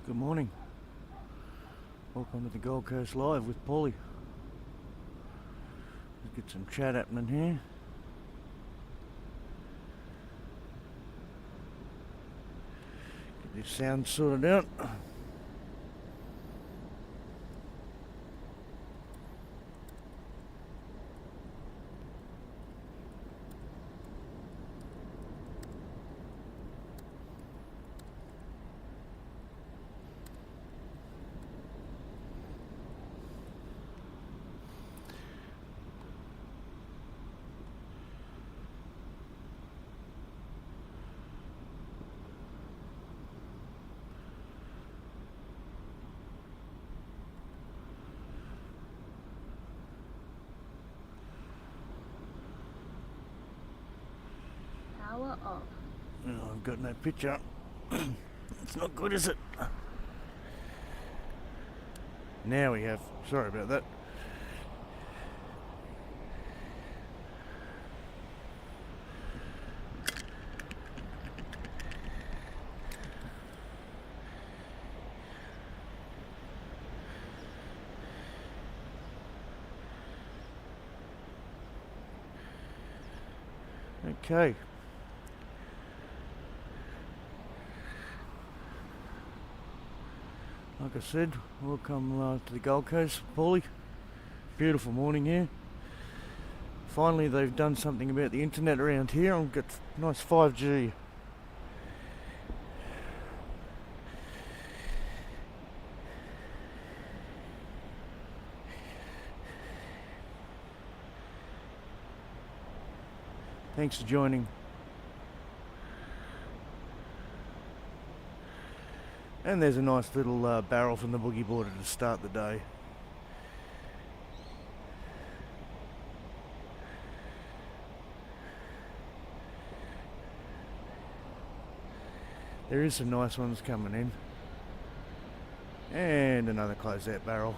Good morning. Welcome to the Gold Coast Live with Paulie. Let's get some chat happening here. Get this sound sorted out. Power off. Oh, I've got no picture. It's not good, is it? Now we have. Sorry about that. Okay. Like I said, welcome to the Gold Coast, Paulie. Beautiful morning here. Finally they've done something about the internet around here. I've got nice 5G. Thanks for joining. And there's a nice little barrel from the boogie boarder to start the day. There is some nice ones coming in. And another close-out barrel.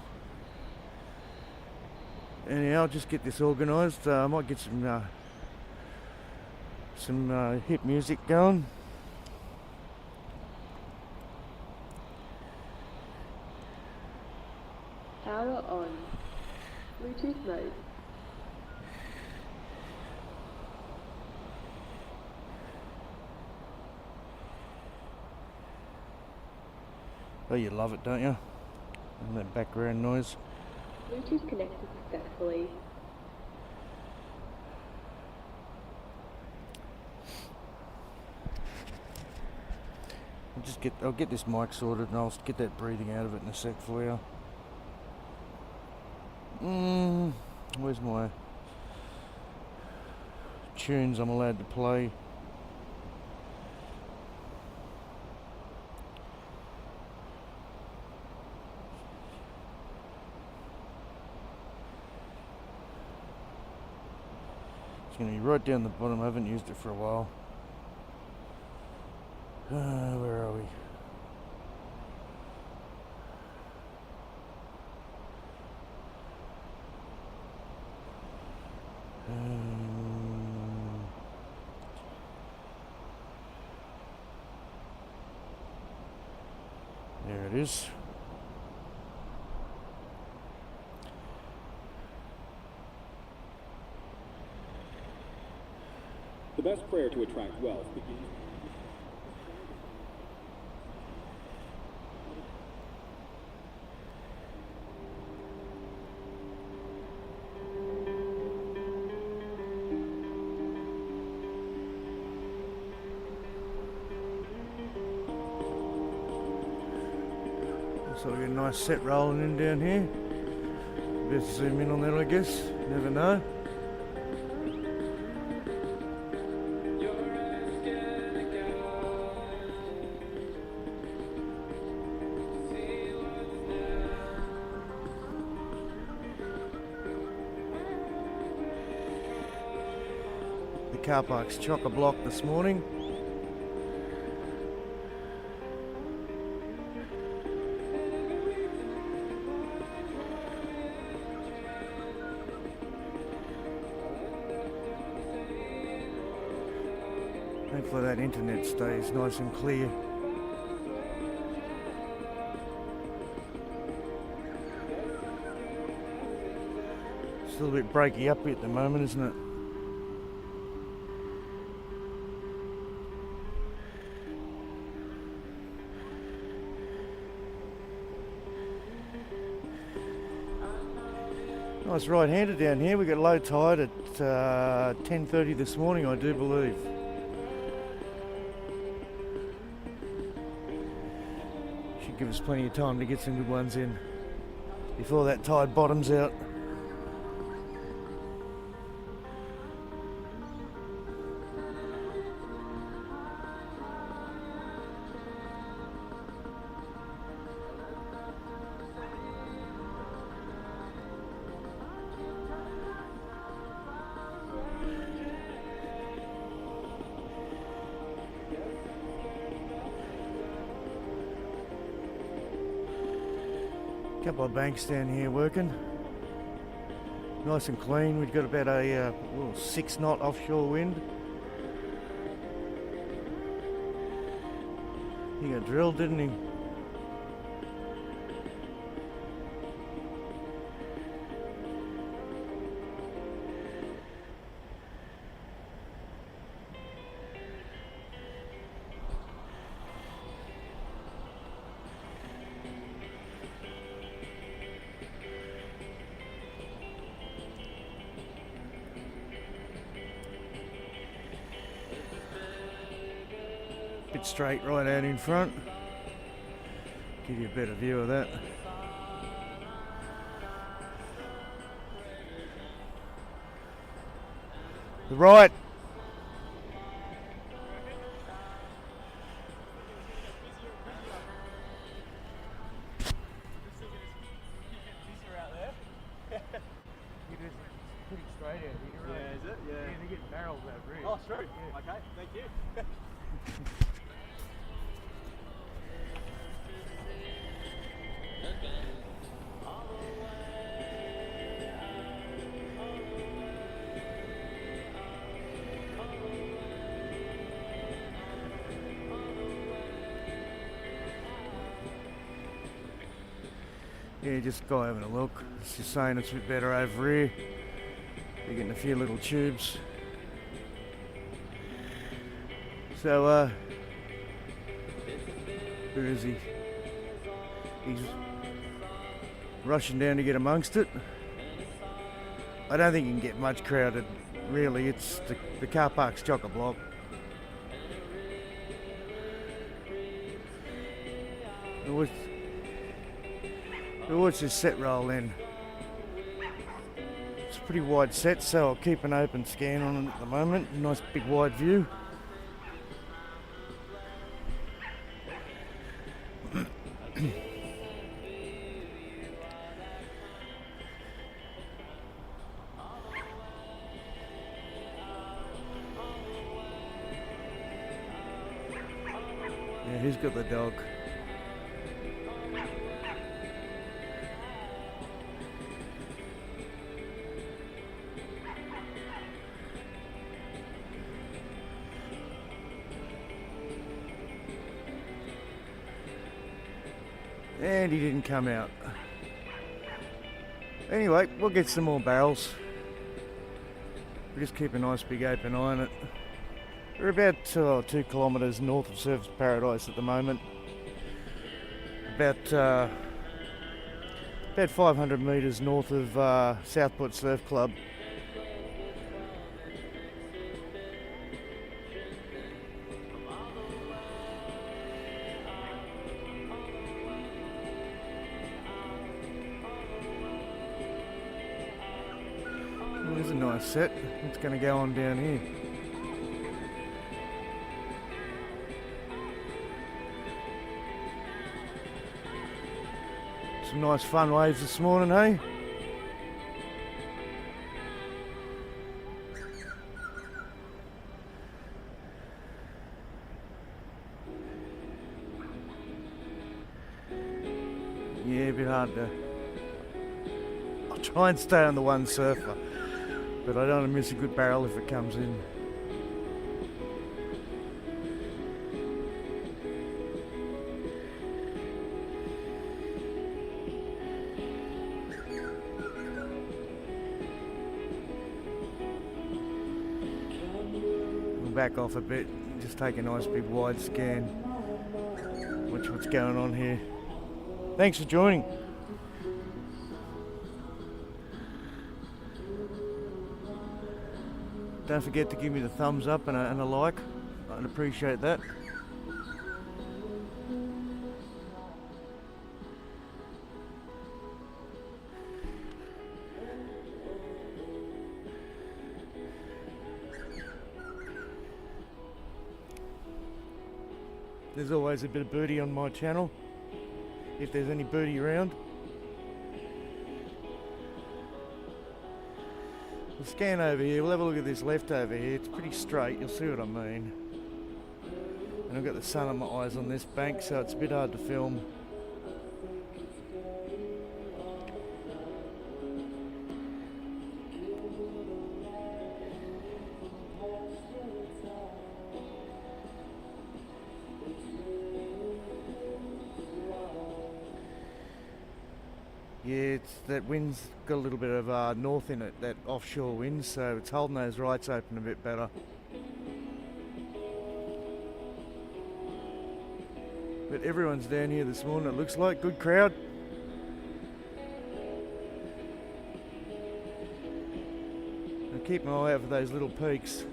Anyhow, I'll just get this organised. I might get some hip music going. Power on. Bluetooth mode. Oh, you love it, don't you? And that background noise. Bluetooth connected successfully. I'll get this mic sorted and I'll get that breathing out of it in a sec for you. Where's my tunes I'm allowed to play? It's going to be right down the bottom. I haven't used it for a while. Where are we? There it is. The best prayer to attract wealth begins. So we get a nice set rolling in down here. Best zoom in on that, I guess. Never know. The car park's chock-a-block this morning. Hopefully that internet stays nice and clear. It's a little bit breaky up at the moment, isn't it? Nice right-hander down here. We got low tide at 10:30 this morning, I do believe. Should give us plenty of time to get some good ones in before that tide bottoms out. Couple of banks down here working, nice and clean. We've got about a 6 knot offshore wind. He got drilled, didn't he? Bit straight right out in front. Give you a better view of that. The right. Pretty straight out here, right? Yeah, is it? Yeah. Yeah, they're getting barrels out really. Oh, true. Yeah. Okay, thank you. Yeah, just go having a look. It's just saying it's a bit better over here. You're getting a few little tubes. So, where is he? He's rushing down to get amongst it. I don't think you can get much crowded, really. It's the car park's chock-a-block. We'll watch this set roll in. It's a pretty wide set, so I'll keep an open scan on it at the moment. Nice big wide view. Yeah, he's got the dog. And he didn't come out. Anyway, we'll get some more barrels. We'll just keep a nice big open eye on it. We're about 2 kilometres north of Surfers Paradise at the moment. About 500 metres north of Southport Surf Club. Well, there's a nice set. It's going to go on down here. Some nice fun waves this morning, hey? Yeah, a bit hard to... I'll try and stay on the one surfer, but I don't want to miss a good barrel if it comes in. back off a bit, just take a nice big wide scan. Watch what's going on here. Thanks for joining. Don't forget to give me the thumbs up and a like. I'd appreciate that. There's always a bit of birdie on my channel, if there's any birdie around. We'll scan over here, we'll have a look at this left over here. It's pretty straight, you'll see what I mean. And I've got the sun on my eyes on this bank, so it's a bit hard to film. Yeah, that wind's got a little bit of north in it, that offshore wind, so it's holding those rights open a bit better. But everyone's down here this morning, it looks like. Good crowd. I'll keep my eye out for those little peaks.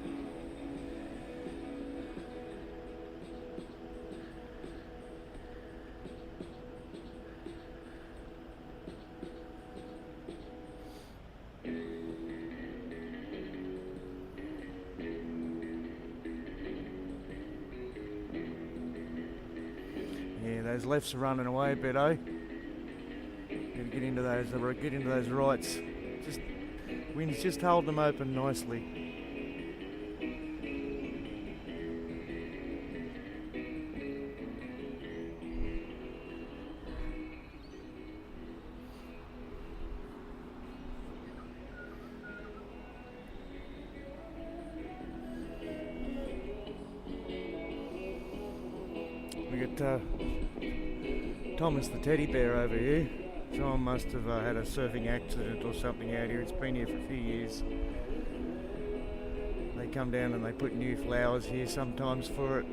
Yeah, those lefts are running away a bit, eh? Gotta get into those rights. Just wind's just holding them open nicely. We got Thomas the teddy bear over here. Someone must have had a surfing accident or something out here. It's been here for a few years. They come down and they put new flowers here sometimes for it.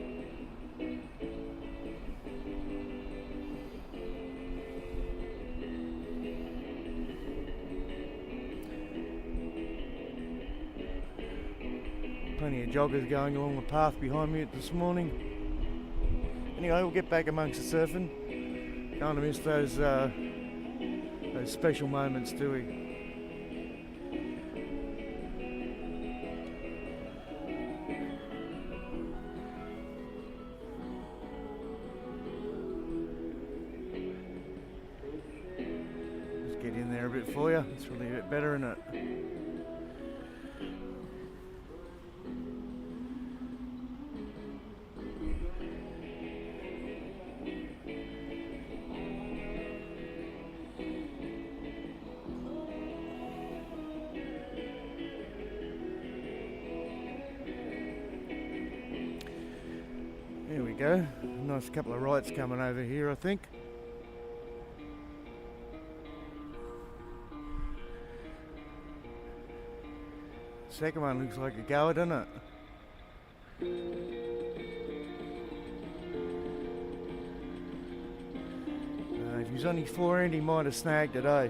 Plenty of joggers going along the path behind me this morning. Anyway, we'll get back amongst the surfing. Don't want to miss those special moments, do we? Just get in there a bit for you. It's really a bit better, isn't it? Here we go. Nice couple of rights coming over here, I think. Second one looks like a goer, doesn't it? If he's on his forehand, he might have snagged it, eh?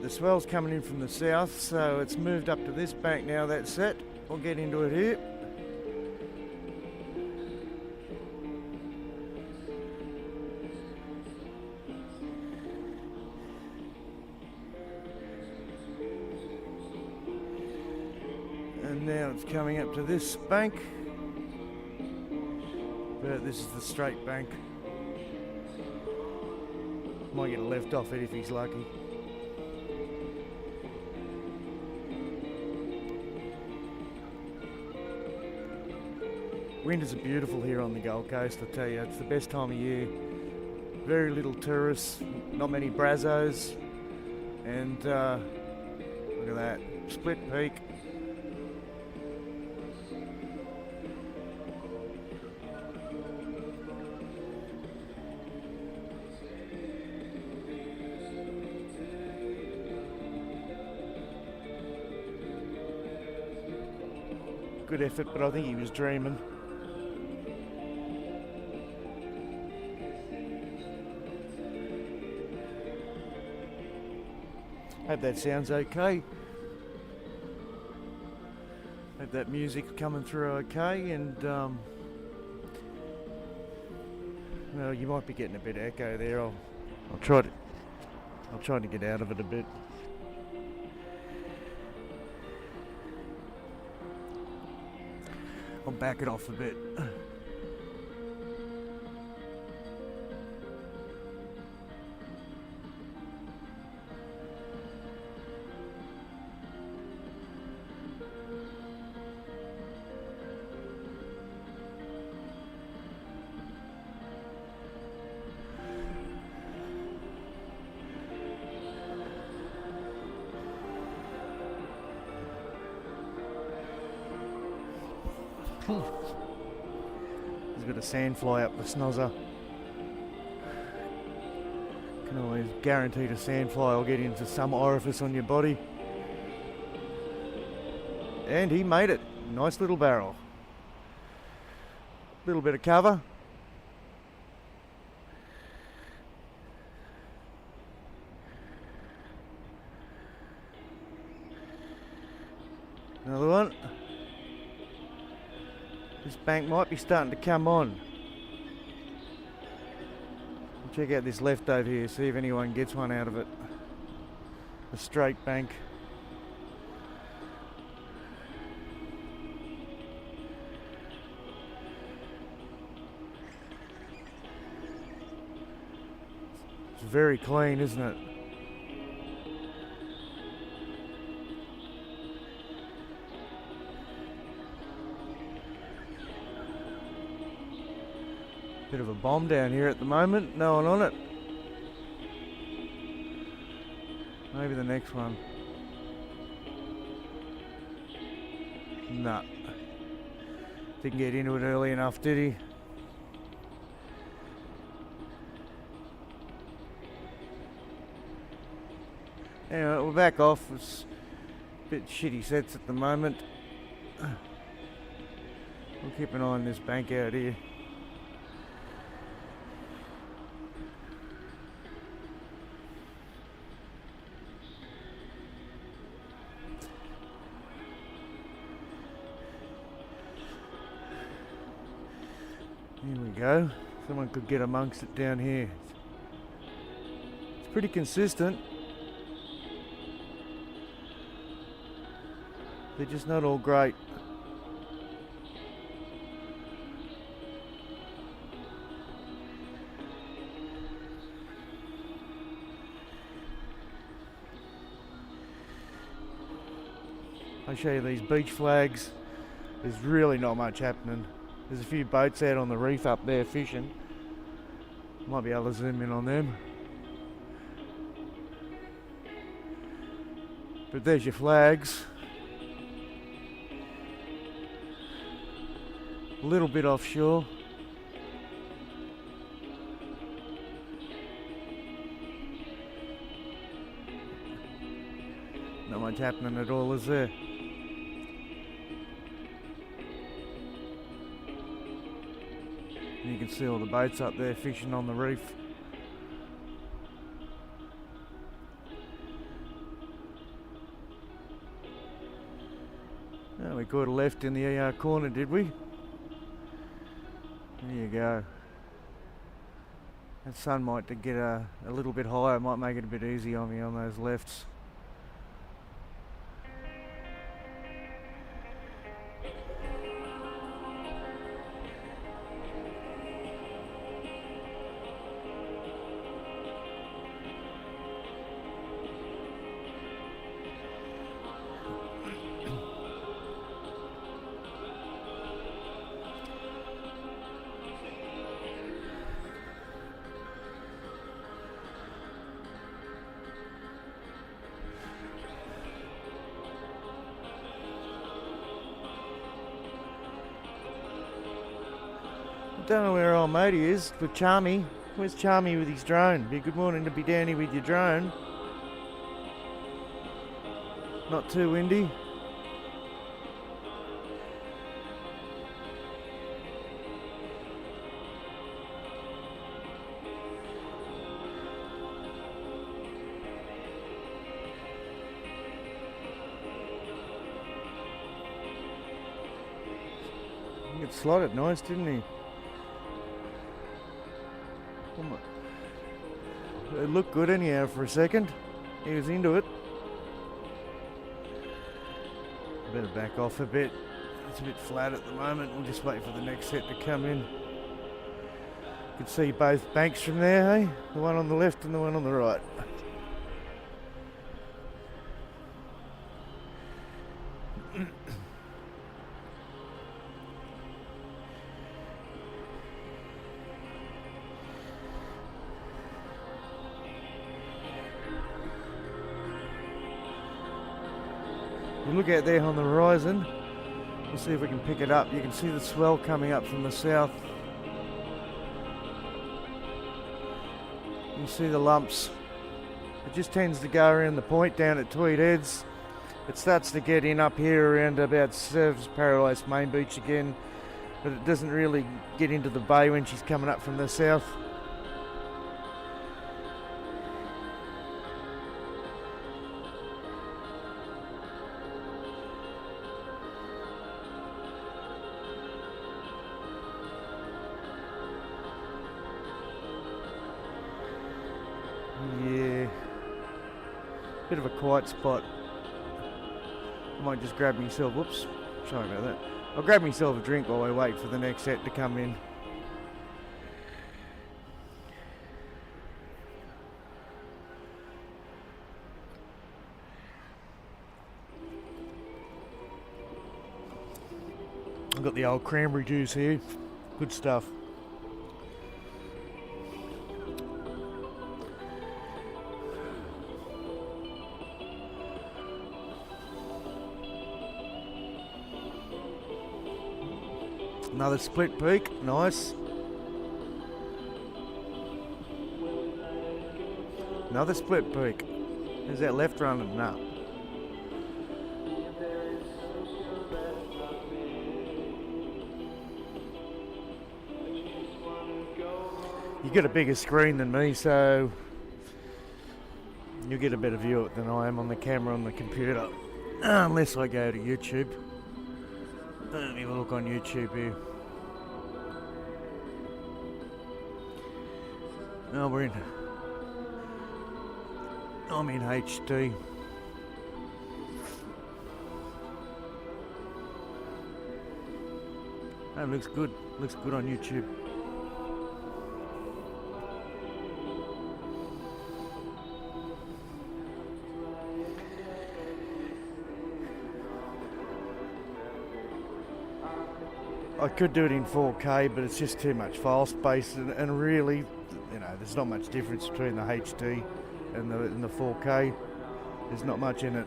The swell's coming in from the south, so it's moved up to this bank now. That's set. We'll get into it here. And now it's coming up to this bank. But this is the straight bank. Might get a left off it if he's lucky. Winters are beautiful here on the Gold Coast, I tell you. It's the best time of year. Very little tourists, not many Brazzos, and look at that, split peak. good effort, but I think he was dreaming. Hope that sounds okay. Hope that music's coming through okay, and well, you might be getting a bit of echo there. I'll try to get out of it a bit. I'll back it off a bit. There's a bit of sand fly up the snozzer. Can always guarantee a sand fly will get into some orifice on your body. And he made it. Nice little barrel. Little bit of cover. Another one. This bank might be starting to come on. Check out this left over here, see if anyone gets one out of it. A straight bank. It's very clean, isn't it? Bit of a bomb down here at the moment, no one on it. Maybe the next one. Nah. Didn't get into it early enough, did he? Anyway, we're back off. It's a bit shitty sets at the moment. We'll keep an eye on this bank out here. Here we go. Someone could get amongst it down here. It's pretty consistent. They're just not all great. I'll show you these beach flags. There's really not much happening. There's a few boats out on the reef up there fishing. Might be able to zoom in on them. But there's your flags. A little bit offshore. Not much happening at all, is there? And you can see all the boats up there fishing on the reef. Oh, we caught a left in the corner, did we? There you go. That sun might get a little bit higher, might make it a bit easy on me on those lefts. Don't know where old matey is with Charmy. Where's Charmy with his drone? Be a good morning to be down here with your drone. Not too windy. He got slotted nice, didn't he? It looked good anyhow for a second. He was into it. Better back off a bit. It's a bit flat at the moment. We'll just wait for the next set to come in. You can see both banks from there, hey? The one on the left and the one on the right. You look out there on the horizon, we'll see if we can pick it up. You can see the swell coming up from the south. You can see the lumps. It just tends to go around the point down at Tweed Heads. It starts to get in up here around about Surfers Paradise, Mainbeach again, but it doesn't really get into the bay when she's coming up from the south. Yeah, bit of a quiet spot. I might just grab myself, whoops, sorry about that. I'll grab myself a drink while I wait for the next set to come in. I've got the old cranberry juice here, good stuff. Another split peak, nice. Another split peak. There's that left running up. You get a bigger screen than me, so you get a better view of it than I am on the camera on the computer. Unless I go to YouTube. Let me have a look on YouTube here. No, I'm in HD. That looks good. Looks good on YouTube. I could do it in 4K, but it's just too much file space, and really, you know, there's not much difference between the HD and the 4K. There's not much in it.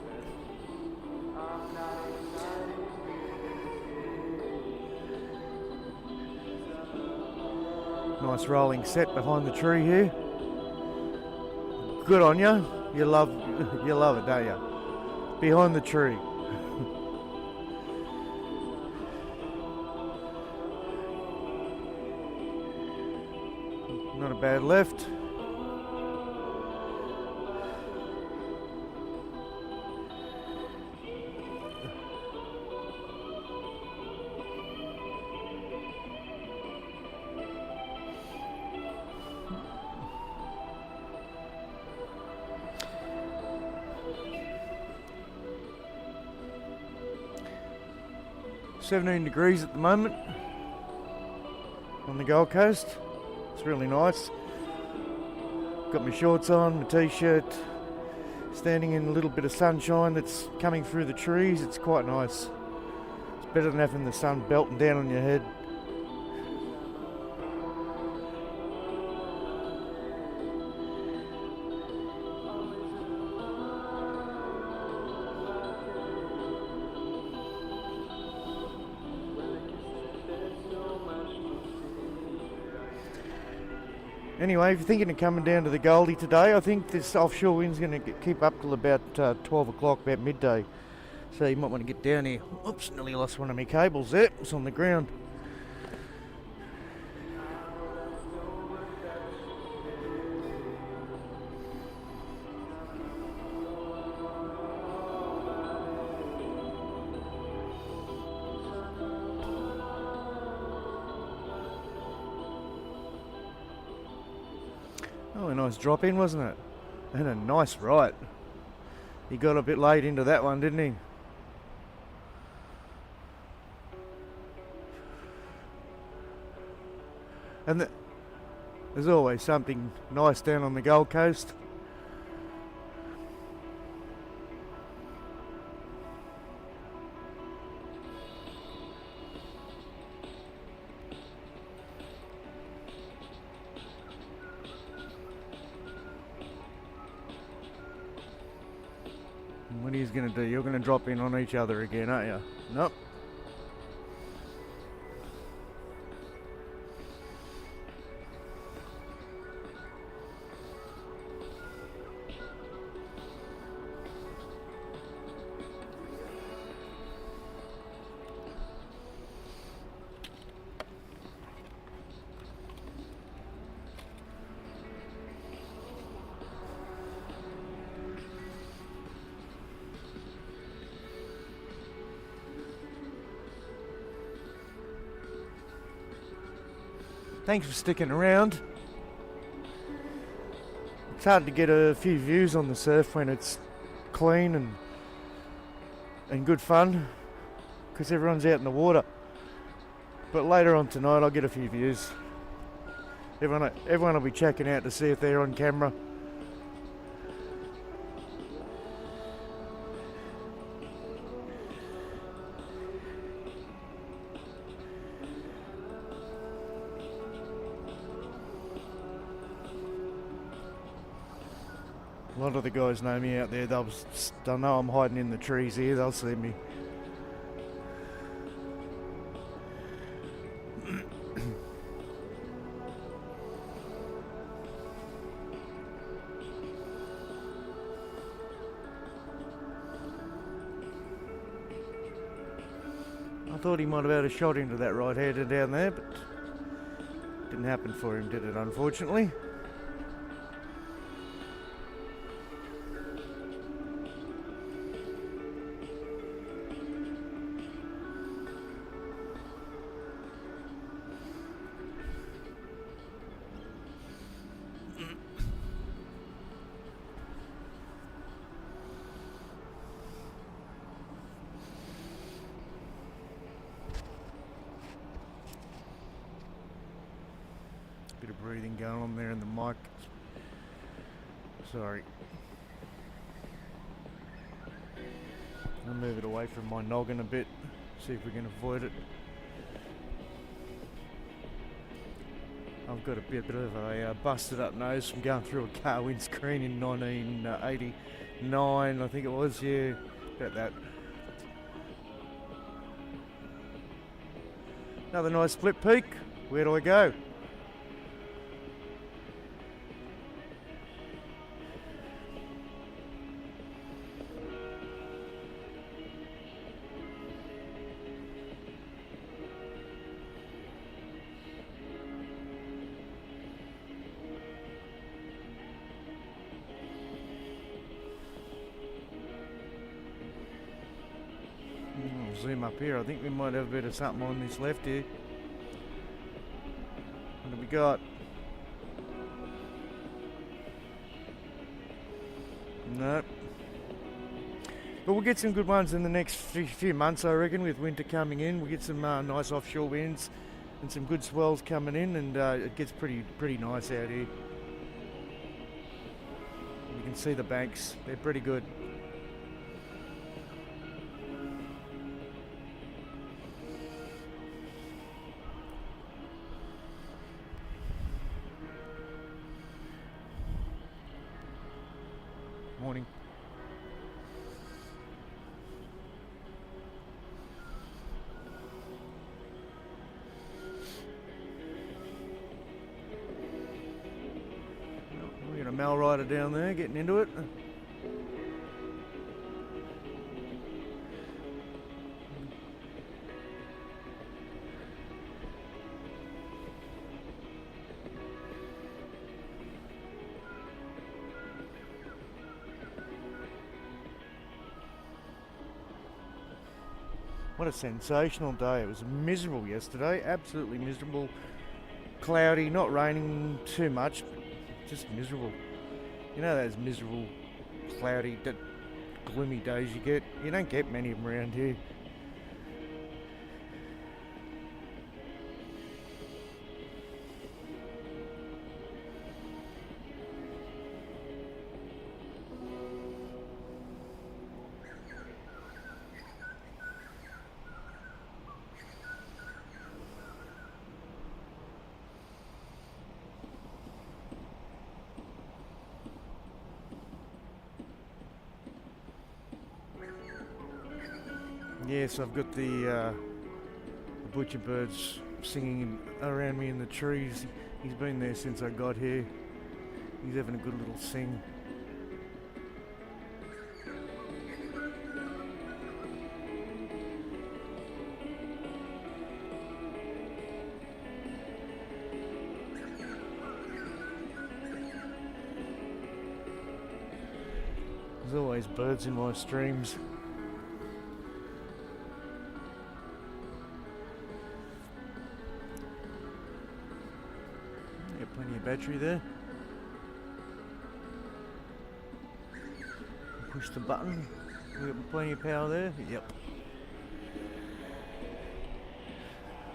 Nice rolling set behind the tree here. Good on you. You love it, don't you? Behind the tree. Not a bad left. $17 degrees at the moment on the Gold Coast. It's really nice. Got my shorts on, my t-shirt, standing in a little bit of sunshine that's coming through the trees. It's quite nice. It's better than having the sun belting down on your head. Anyway, if you're thinking of coming down to the Goldie today, I think this offshore wind's going to keep up till about 12 o'clock, about midday. So you might want to get down here. Oops, nearly lost one of my cables there. It's on the ground. Really nice drop in, wasn't it? And a nice right. He got a bit late into that one, didn't he? And there's always something nice down on the Gold Coast. And what are you going to do? You're going to drop in on each other again, aren't you? Nope. Thanks for sticking around. It's hard to get a few views on the surf when it's clean and good fun, because everyone's out in the water. But later on tonight I'll get a few views. Everyone will be checking out to see if they're on camera. A lot of the guys know me out there. They'll know I'm hiding in the trees here. They'll see me. I thought he might have had a shot into that right-hander down there, but didn't happen for him, did it, unfortunately? Bit of breathing going on there in the mic. Sorry. I'll move it away from my noggin a bit, see if we can avoid it. I've got a bit of a busted up nose from going through a car windscreen in 1989, I think it was, yeah, about that. Another nice split peak. Where do I go? Zoom up here. I think we might have a bit of something on this left here. What have we got? Nope. But we'll get some good ones in the next few months, I reckon, with winter coming in. We'll get some nice offshore winds and some good swells coming in, and it gets pretty nice out here. You can see the banks. They're pretty good. Morning. We got a Mal rider down there getting into it. What a sensational day. It was miserable yesterday, absolutely miserable. Cloudy, not raining too much, just miserable. You know those miserable, cloudy, gloomy days you get? You don't get many of them around here. Yes, I've got the butcher birds singing around me in the trees. He's been there since I got here. He's having a good little sing. There's always birds in my streams. Plenty of battery there. Push the button. We've got plenty of power there. Yep.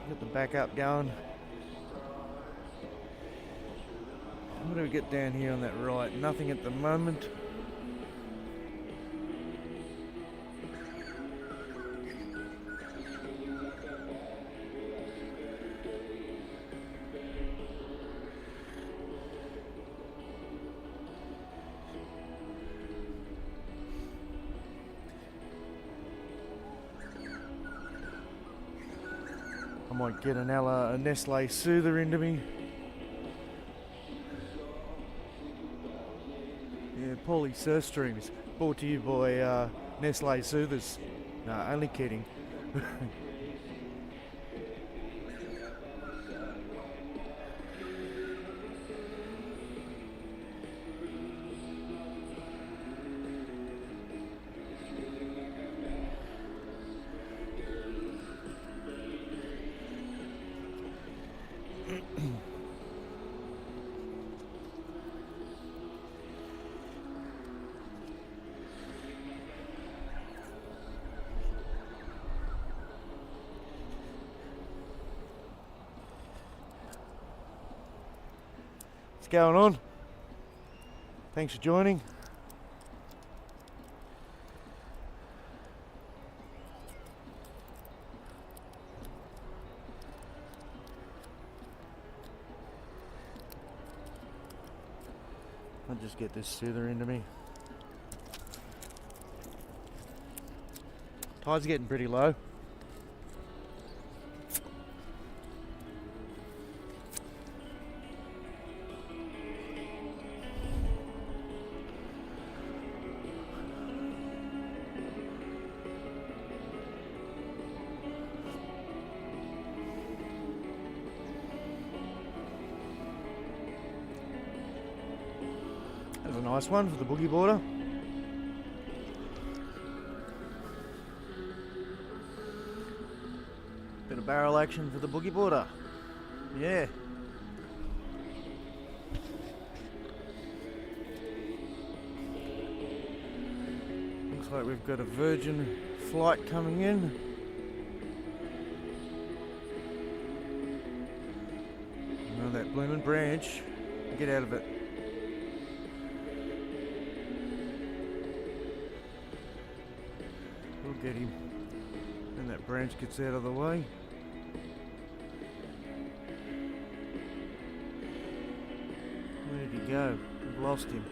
Got the backup going. What do we get down here on that right? Nothing at the moment. I might get a Nestle Soother into me. Yeah, Paulie Surf Streams, brought to you by Nestle Soothers. No, only kidding. What's going on? Thanks for joining. I'll just get this soother into me. Tide's getting pretty low. That's a nice one for the boogie boarder. Bit of barrel action for the boogie boarder. Yeah. Looks like we've got a Virgin flight coming in. Oh, that blooming branch. Get out of it. We'll get him. And that branch gets out of the way. Where did he go? We've lost him.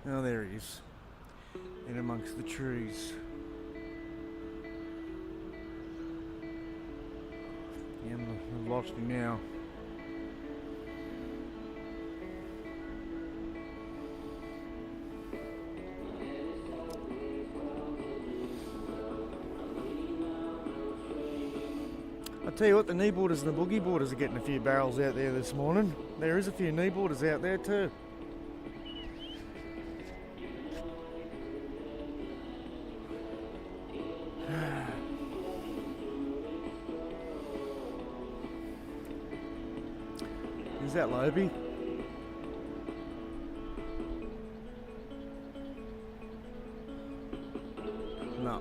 Oh, there he is. In amongst the trees. Yeah, I've lost him now. I tell you what, the kneeboarders and the boogie boarders are getting a few barrels out there this morning. There is a few kneeboarders out there too. Is that Lobie? No.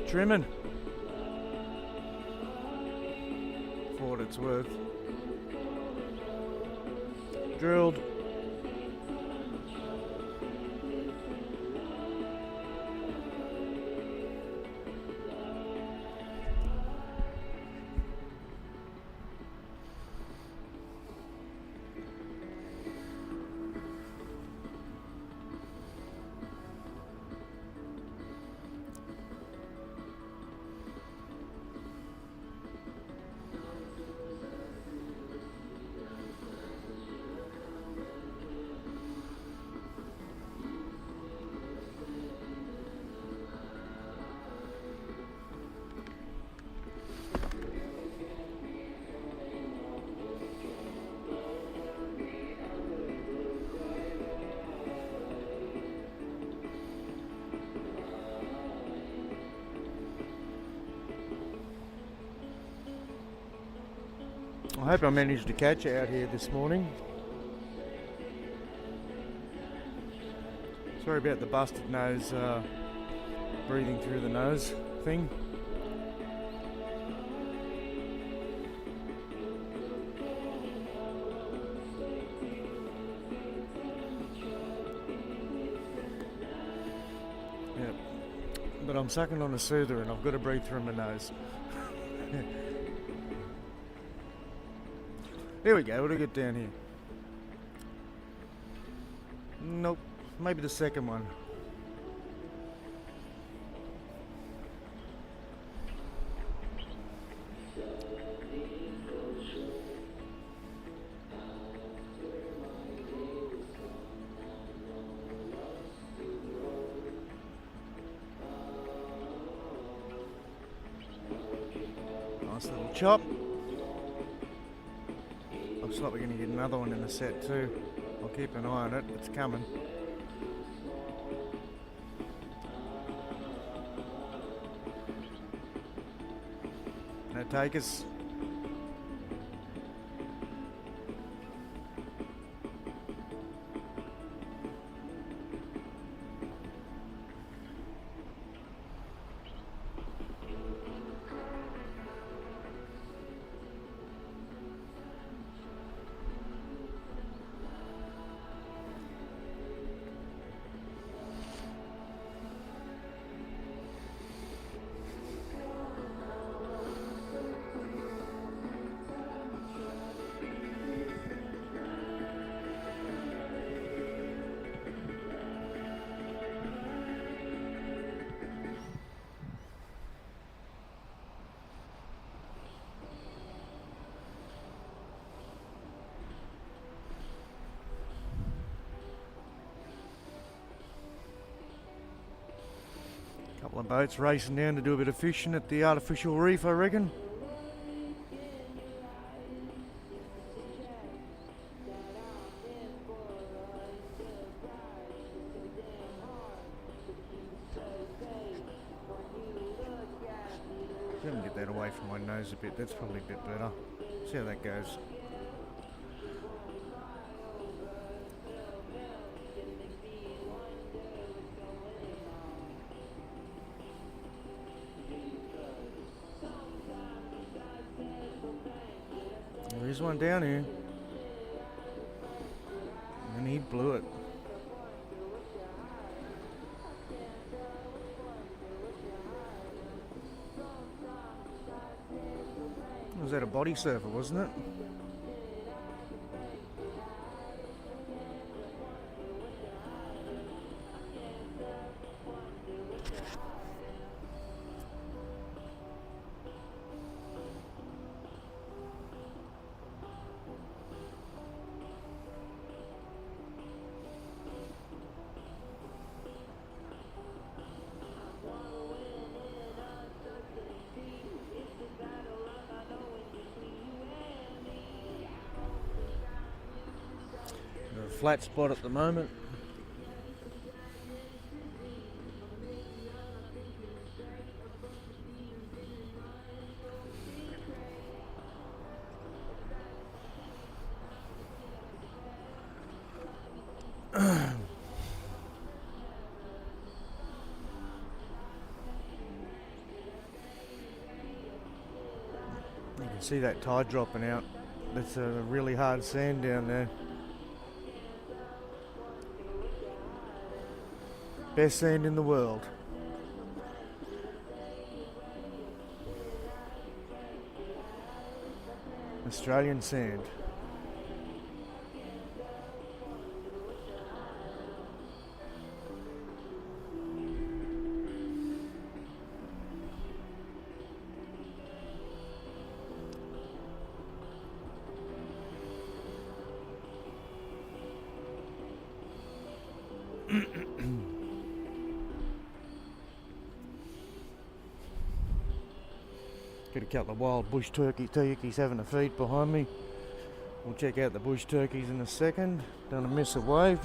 Trimming. For what it's worth. Drilled. I hope I managed to catch it out here this morning. Sorry about the busted nose, breathing through the nose thing. Yep. But I'm sucking on a soother and I've got to breathe through my nose. Here we go, what do we get down here? Nope, maybe the second one. Nice little chop. Looks like we're going to get another one in the set too. I'll keep an eye on it, it's coming. No takers. Couple of boats racing down to do a bit of fishing at the artificial reef, I reckon. Let me get that away from my nose a bit, that's probably a bit better. See how that goes. There's one down here. And he blew it. Was that a body surfer, wasn't it? Flat spot at the moment. see that tide dropping out. That's a really hard sand down there. Best sand in the world. Australian sand. Get a couple of wild bush turkeys having a feed behind me. We'll check out the bush turkeys in a second. Don't want to miss a wave.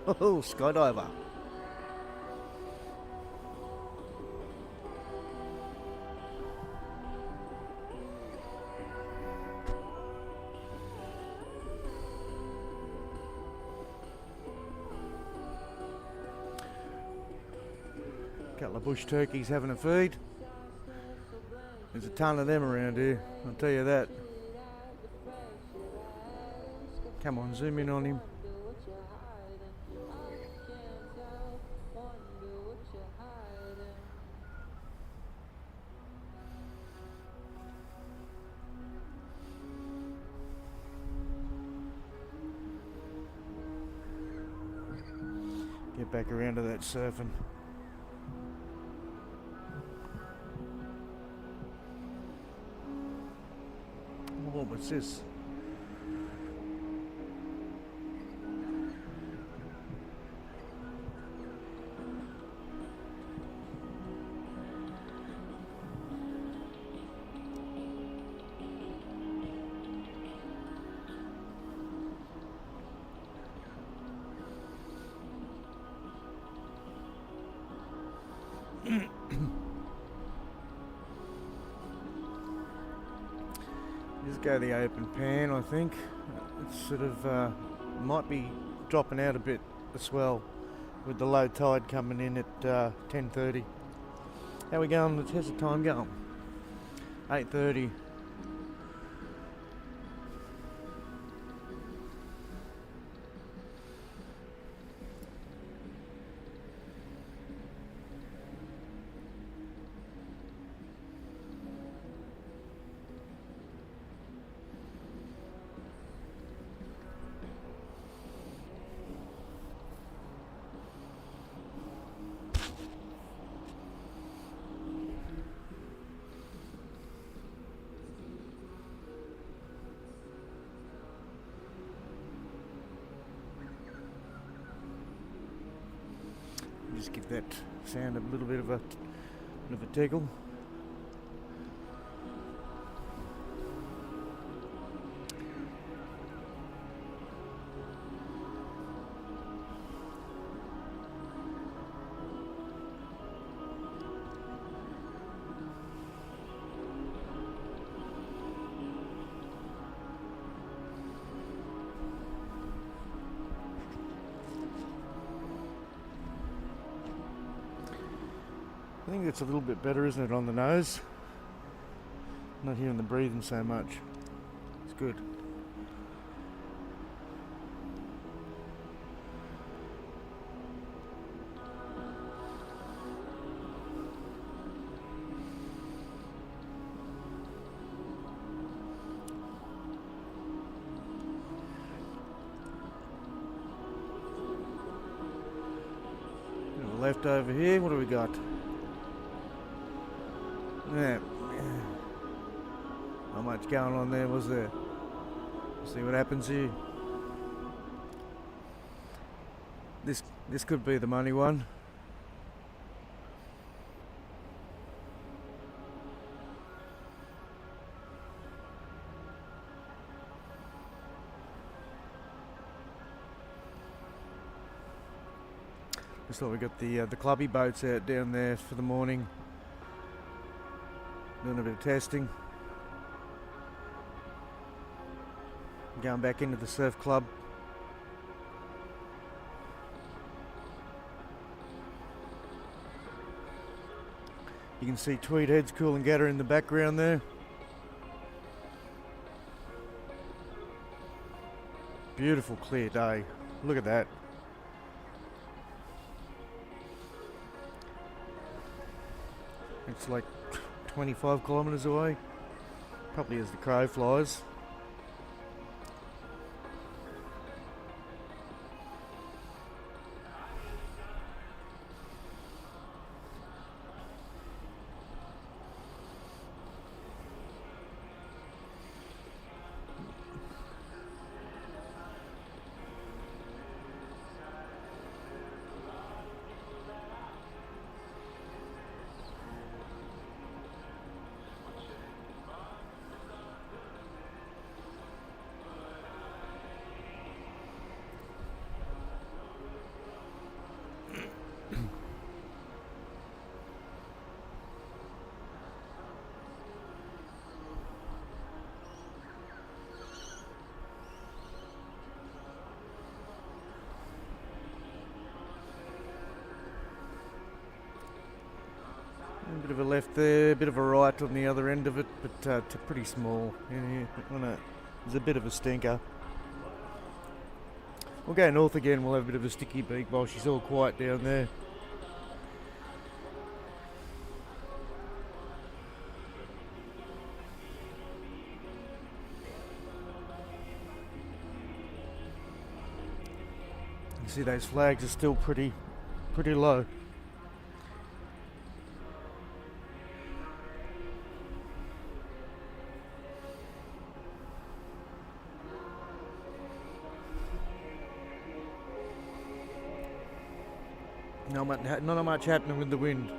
Oh, skydiver. Couple of bush turkeys having a feed. There's a ton of them around here, I'll tell you that. Come on, zoom in on him. Get back around to that surfing. Oh, what's this? Just go the open pan, I think. It's sort of might be dropping out a bit, the swell, with the low tide coming in at 10:30. How we going? How's the time going? 8:30. Just give that sound a little bit of a tickle. I think it's a little bit better, isn't it, on the nose? Not hearing the breathing so much. It's good. Left over here, what do we got? Yeah. Not much going on there, was there? See what happens here. This could be the money one. Looks like we got the clubby boats out down there for the morning. Doing a bit of testing. Going back into the surf club. You can see Tweed Head's Coolangatta in the background there. Beautiful clear day. Look at that. It's like 25 kilometres away. Probably as the crow flies. A bit of a left there, a bit of a right on the other end of it, but pretty small. There's a bit of a stinker. We'll go north again, we'll have a bit of a sticky beak while she's all quiet down there. You see those flags are still pretty low. Not much happening with the wind.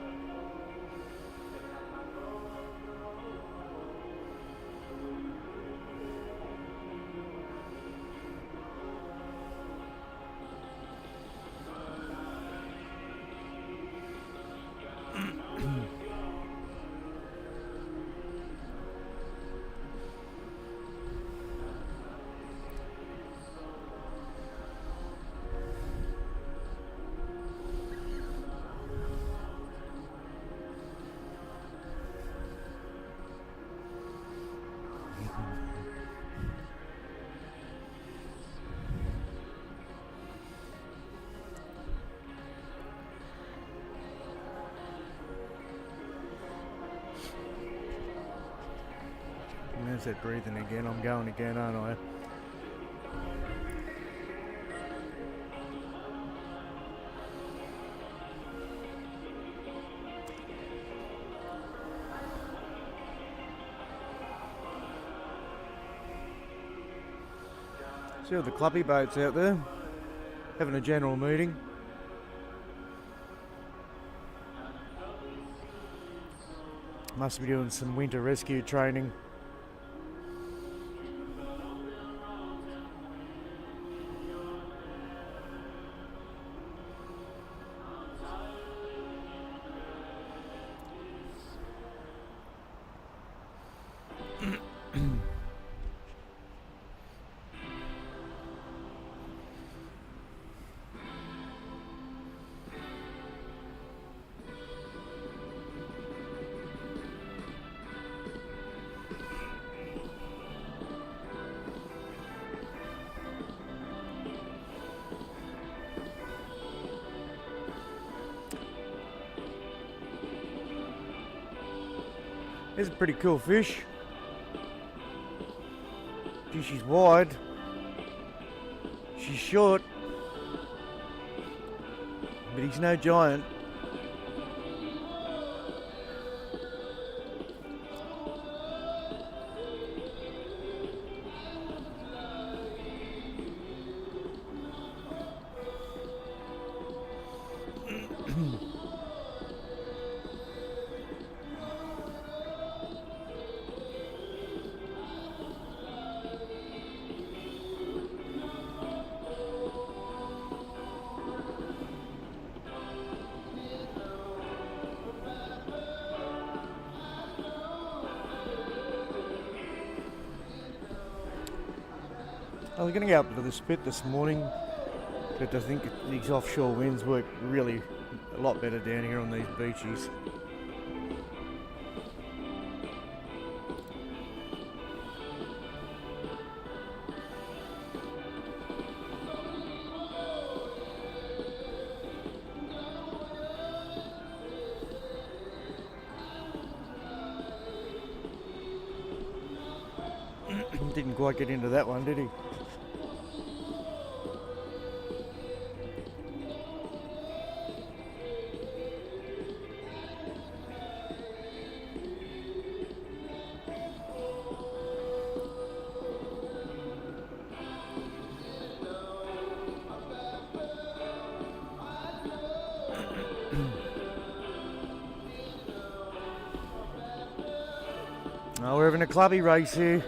And there's that breathing again. I'm going again, aren't I? See all the clubby boats out there having a general meeting. Must be doing some winter rescue training. It's a pretty cool fish. Gee, she's wide. She's short. But he's no giant. I was going to go up to the spit this morning, but I think these offshore winds work really a lot better down here on these beaches. Didn't quite get into that one, did he? Oh, we're having a clubby race here.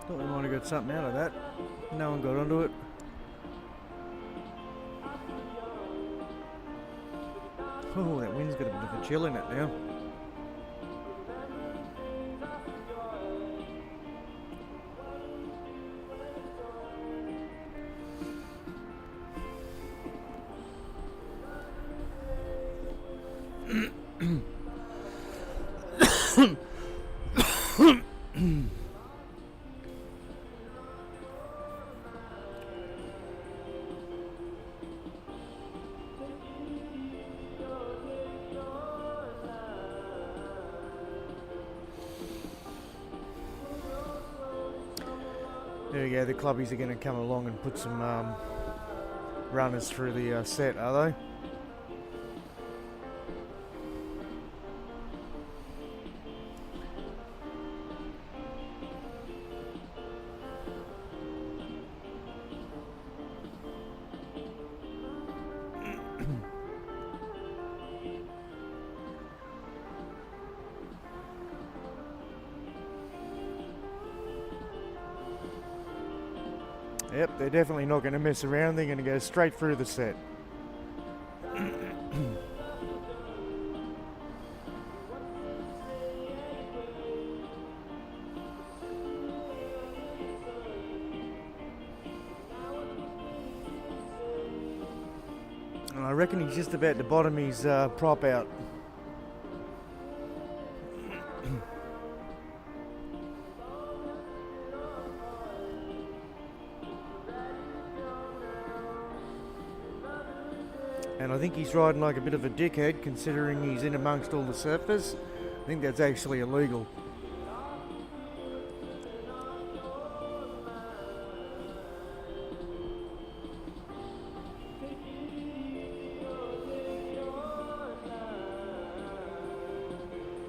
Thought we might have got something out of that. No one got onto it. Oh, that wind's got a bit of a chill in it now. There we go, the clubbies are going to come along and put some runners through the set, are they? Yep, they're definitely not going to mess around. They're going to go straight through the set. And I reckon he's just about to bottom his prop out. And I think he's riding like a bit of a dickhead considering he's in amongst all the surfers. I think that's actually illegal.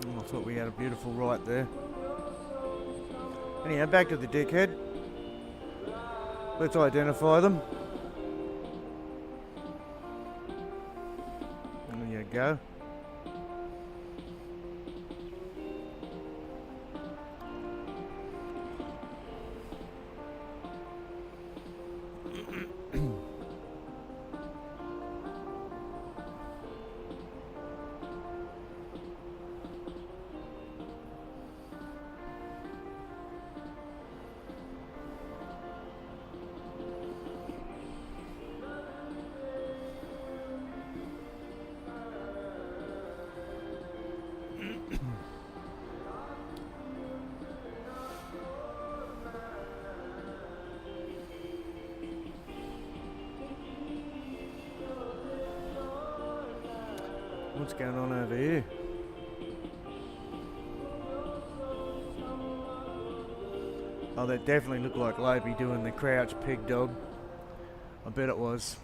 Oh, I thought we had a beautiful right there. Anyhow, back to the dickhead. Let's identify them. There you go. What's going on over here? Oh, that definitely looked like Lopey doing the crouch pig dog. I bet it was.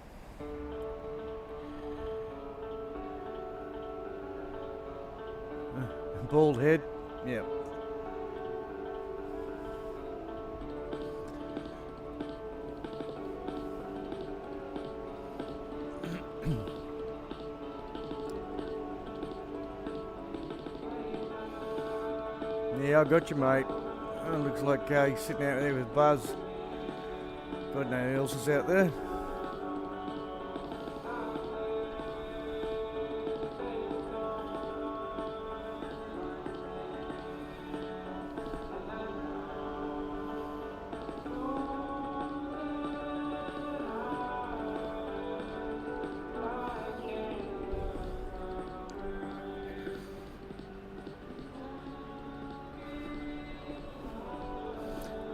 Bald head? Yep. Yeah, I got you, mate. Looks like he's sitting out there with Buzz. God knows who else is out there.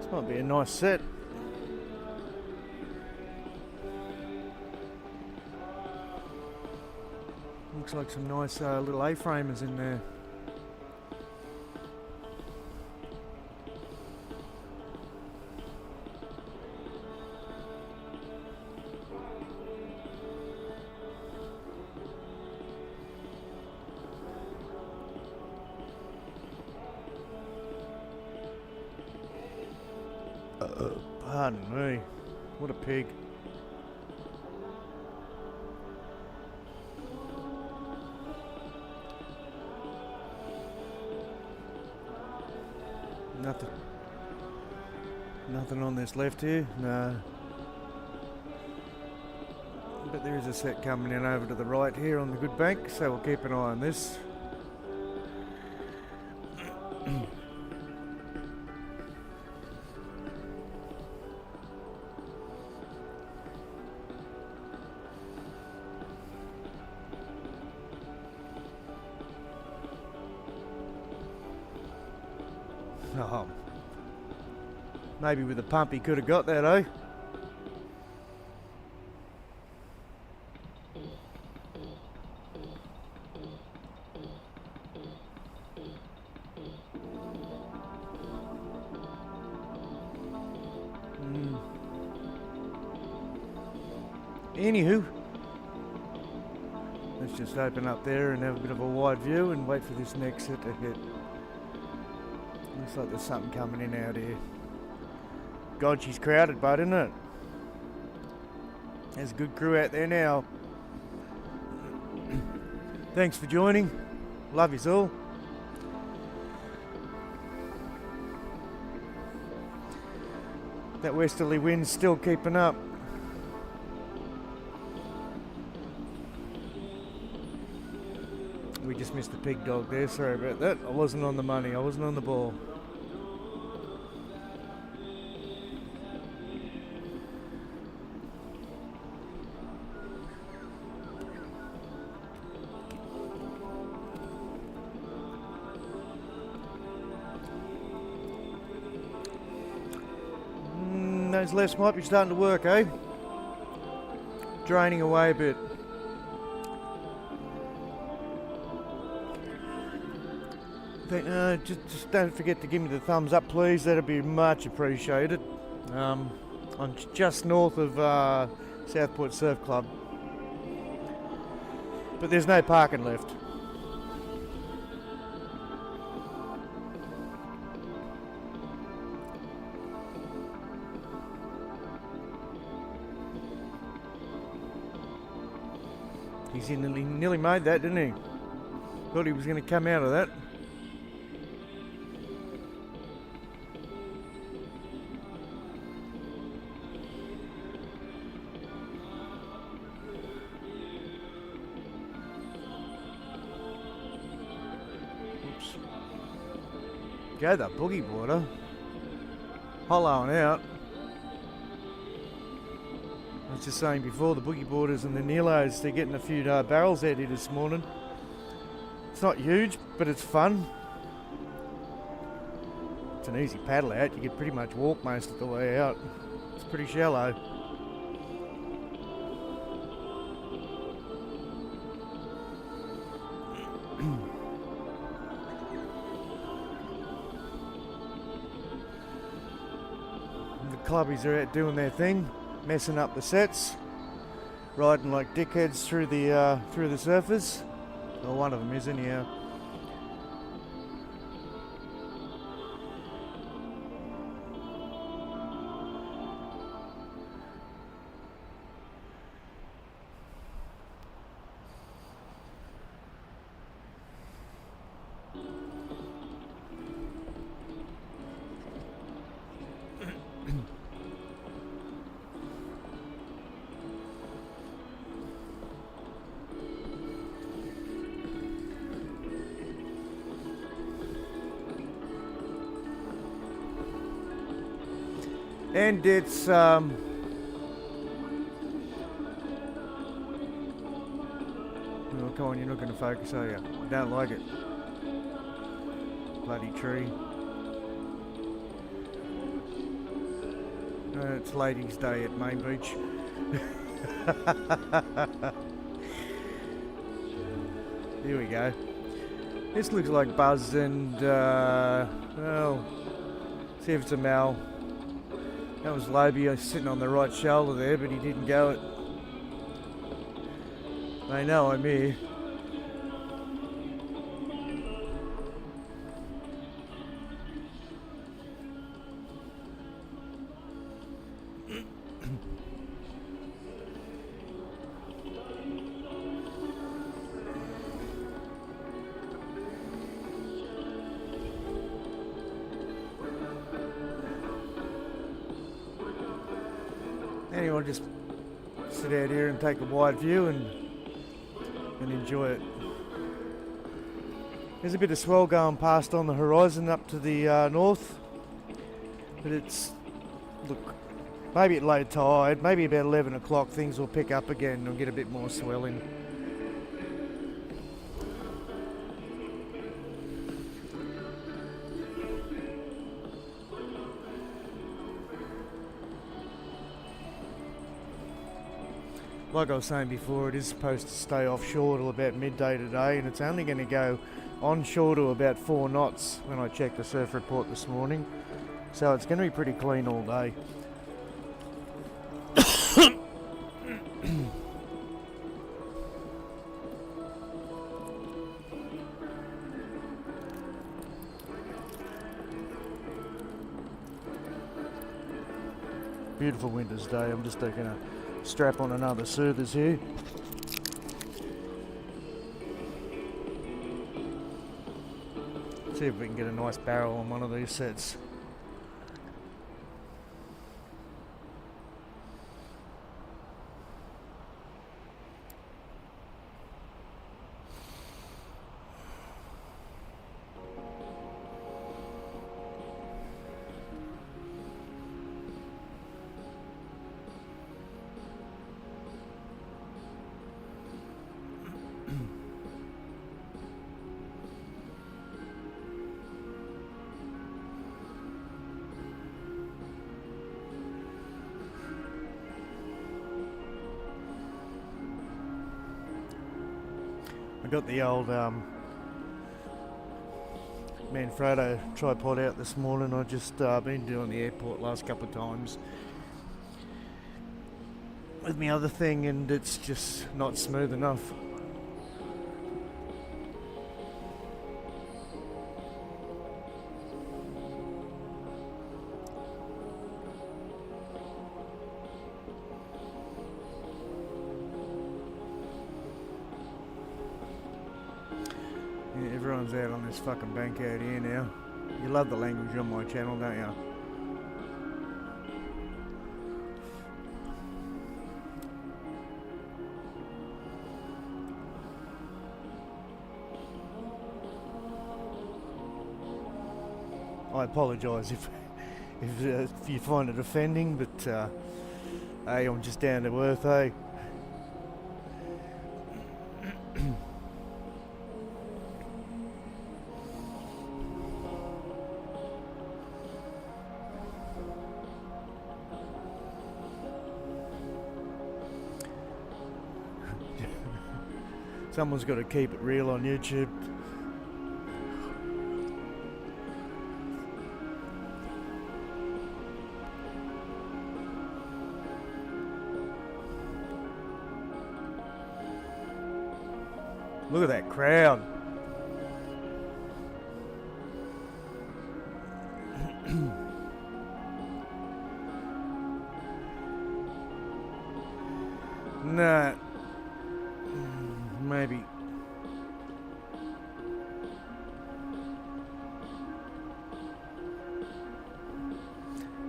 This might be a nice set. Looks like some nice little A-framers in there. Pardon me. What a pig. Nothing on this left here, no. But there is a set coming in over to the right here on the good bank, so we'll keep an eye on this. Oh, maybe with a pump he could have got that, eh? Anywho, let's just open up there and have a bit of a wide view and wait for this next set to hit. Looks like there's something coming in out here. God, she's crowded, bud, isn't it? There's a good crew out there now. Thanks for joining. Love yous all. That westerly wind's still keeping up. We just missed the pig dog there, sorry about that. I wasn't on the money, I wasn't on the ball. Those lefts might be starting to work, eh? Draining away a bit. Just don't forget to give me the thumbs up, please. That'd be much appreciated. I'm just north of Southport Surf Club, but there's no parking left. He nearly made that, didn't he? Thought he was going to come out of that. Oops. Go the boogie boarder. Hollowing out. I was just saying before, the boogie boarders and the Nilos, they're getting a few barrels out here this morning. It's not huge, but it's fun. It's an easy paddle out. You can pretty much walk most of the way out. It's pretty shallow. The clubbies are out doing their thing, messing up the sets, riding like dickheads through the surfers. Well, one of them is anyhow. And it's oh, come on, you're not going to focus, are you? Don't like it. Bloody tree. It's Ladies' Day at Mainbeach. Here we go. This looks like Buzz and, well, see if it's a Mal. That was Lobie sitting on the right shoulder there, but he didn't go it. They know I'm here. Anyway, just sit out here and take a wide view and enjoy it. There's a bit of swell going past on the horizon up to the north, but it's, look, maybe at low tide, maybe about 11 o'clock things will pick up again and we'll get a bit more swelling. Like I was saying before, it is supposed to stay offshore till about midday today, and it's only going to go onshore to about 4 knots when I checked the surf report this morning. So it's going to be pretty clean all day. Beautiful winter's day. I'm just going to strap on another Soothers here. See if we can get a nice barrel on one of these sets. I got the old Manfrotto tripod out this morning. I just been doing the airport last couple of times with my other thing, and it's just not smooth enough. Yeah, everyone's out on this fucking bank out here now. You love the language on my channel, don't you? I apologise if you find it offending, but hey, I'm just down to earth, eh? Someone's got to keep it real on YouTube. Look at that crowd. Nah. Maybe.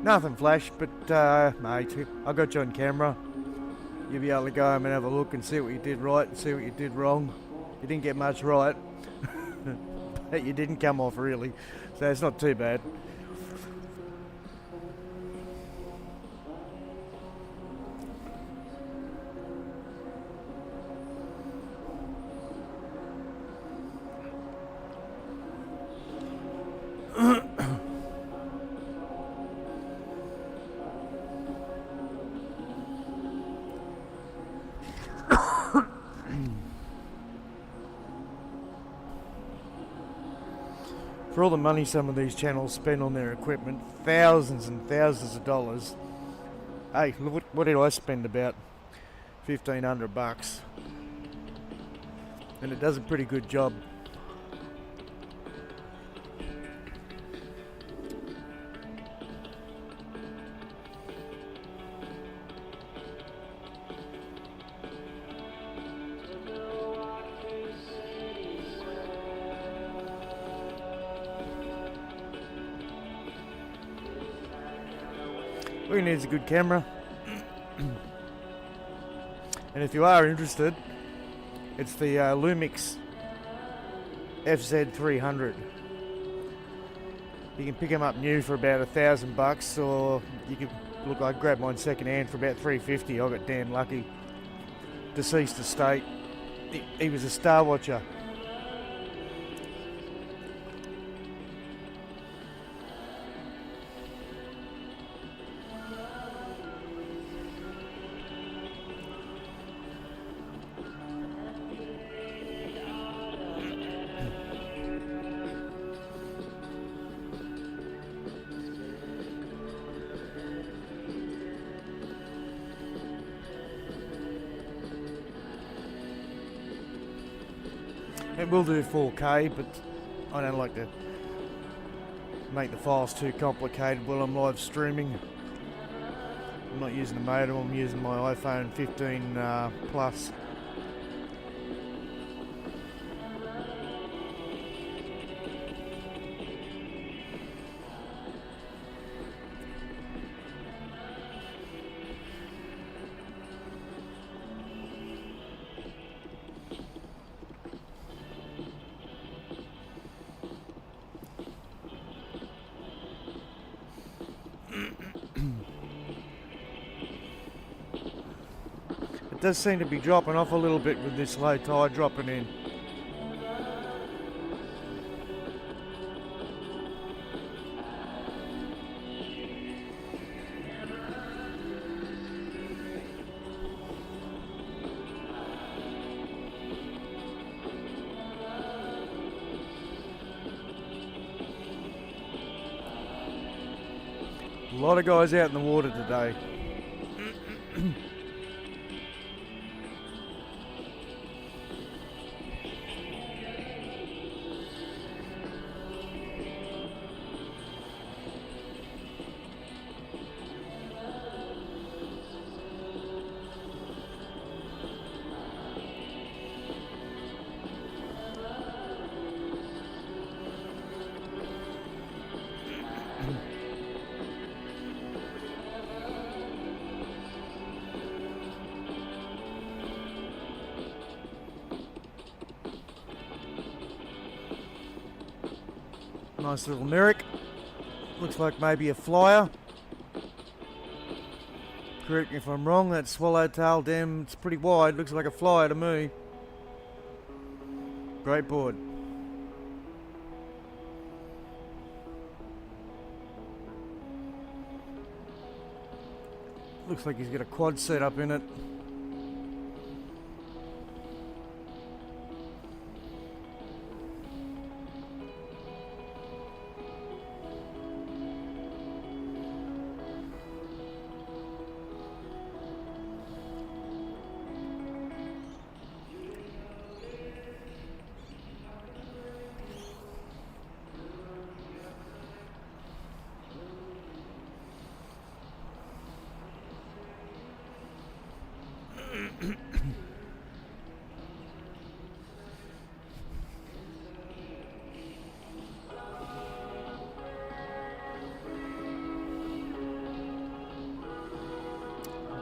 Nothing flash, but mate, I got you on camera. You'll be able to go home and have a look and see what you did right and see what you did wrong. You didn't get much right, but you didn't come off really, so it's not too bad. For all the money some of these channels spend on their equipment, thousands and thousands of dollars. Hey, look, what did I spend? About $1,500, and it does a pretty good job. All you need is a good camera. And if you are interested, it's the Lumix FZ300. You can pick them up new for about $1,000, or you could look. I grabbed mine second hand for about $350. I got damn lucky. Deceased estate. He was a star watcher. It will do 4K, but I don't like to make the files too complicated while I'm live streaming. I'm not using a modem, I'm using my iPhone 15 Plus. It does seem to be dropping off a little bit with this low tide dropping in. A lot of guys out in the water today. Nice little Merrick. Looks like maybe a flyer. Correct me if I'm wrong, that swallowtail dam, it's pretty wide. Looks like a flyer to me. Great board. Looks like he's got a quad set up in it.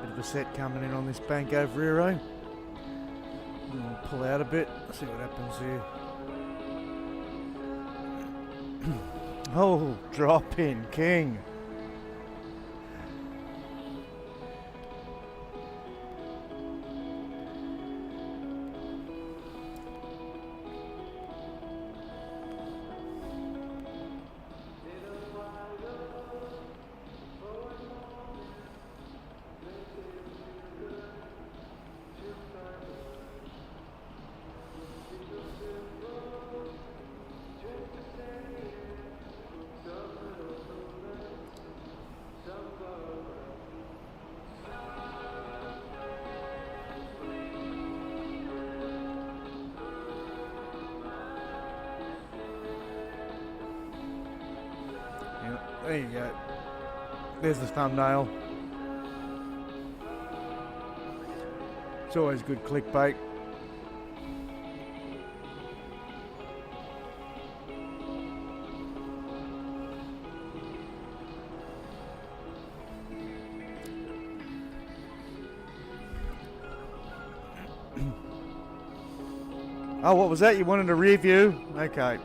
Bit of a set coming in on this bank over here, eh? Pull out a bit, see what happens here. Oh, drop in, king. There you go. There's the thumbnail. It's always good clickbait. Oh, what was that? You wanted a rear view? Okay.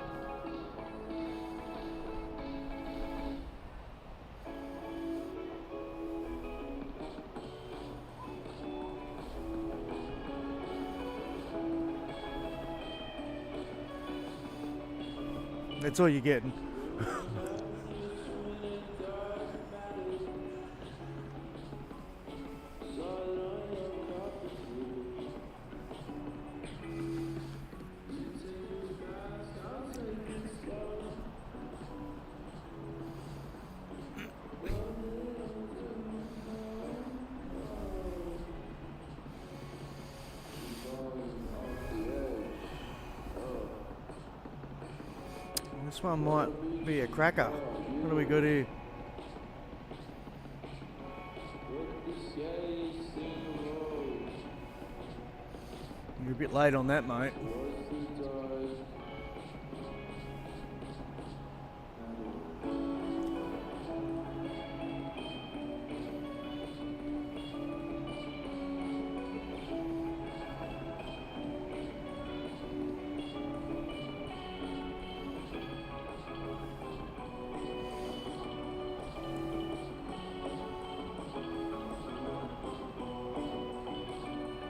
That's all you're getting. This one might be a cracker. What do we got here? You're a bit late on that, mate.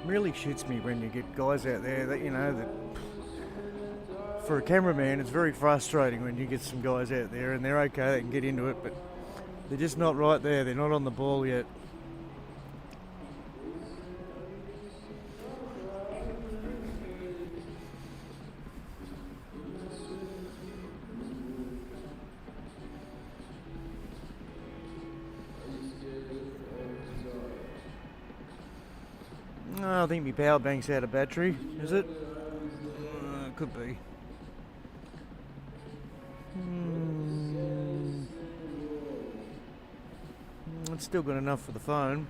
Really shits me when you get guys out there that, you know, that for a cameraman it's very frustrating when you get some guys out there and they're okay, they can get into it, but they're just not right there, they're not on the ball yet. I think my power bank's out of battery, is it? Could be. It's still got enough for the phone.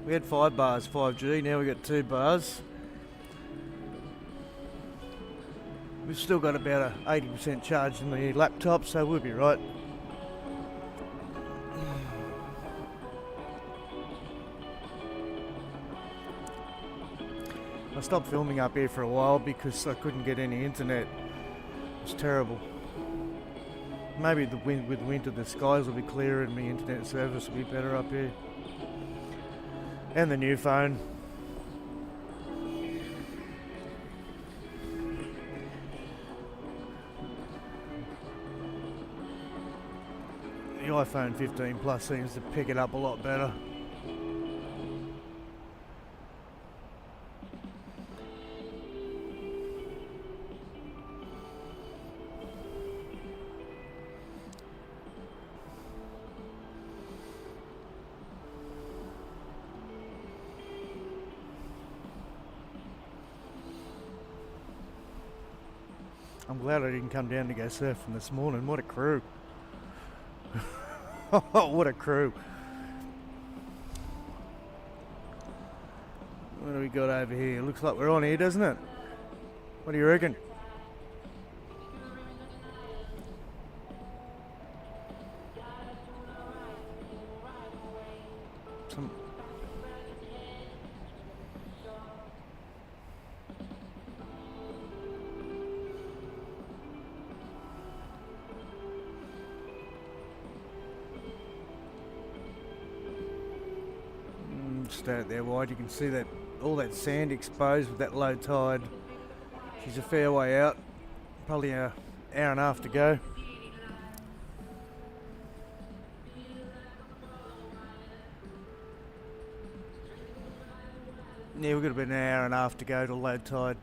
We had 5 bars 5G, now we got 2 bars. We've still got about a 80% charge in the laptop, so we'll be right. I stopped filming up here for a while because I couldn't get any internet. It was terrible. Maybe with winter the skies will be clearer and my internet service will be better up here. And the new phone. The iPhone 15 Plus seems to pick it up a lot better. I'm glad I didn't come down to go surfing this morning. What a crew. What a crew. What do we got over here? Looks like we're on here, doesn't it? What do you reckon? Stay out there wide, you can see that all that sand exposed with that low tide. She's a fair way out, probably an hour and a half to go. Yeah, we've got about an hour and a half to go to low tide.